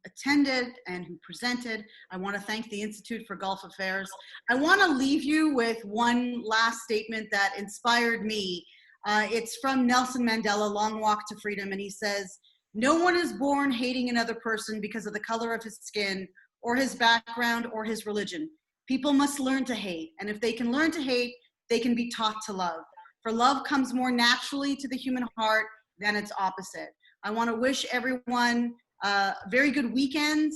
attended and who presented. I want to thank the Institute for Gulf Affairs. I want to leave you with one last statement that inspired me. It's from Nelson Mandela, Long Walk to Freedom, and he says, "No one is born hating another person because of the color of his skin or his background or his religion. People must learn to hate, and if they can learn to hate, they can be taught to love. For love comes more naturally to the human heart than its opposite." I want to wish everyone a very good weekend,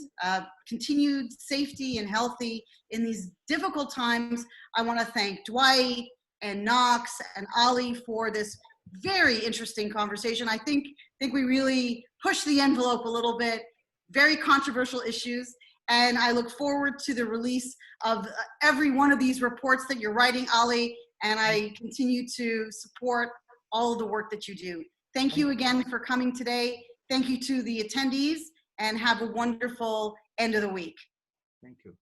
continued safety and healthy in these difficult times. I want to thank Dwight and Knox and Ali for this very interesting conversation. I think we really pushed the envelope a little bit, very controversial issues. And I look forward to the release of every one of these reports that you're writing, Ali, and I continue to support all of the work that you do. Thank you again for coming today. Thank you to the attendees, and have a wonderful end of the week. Thank you.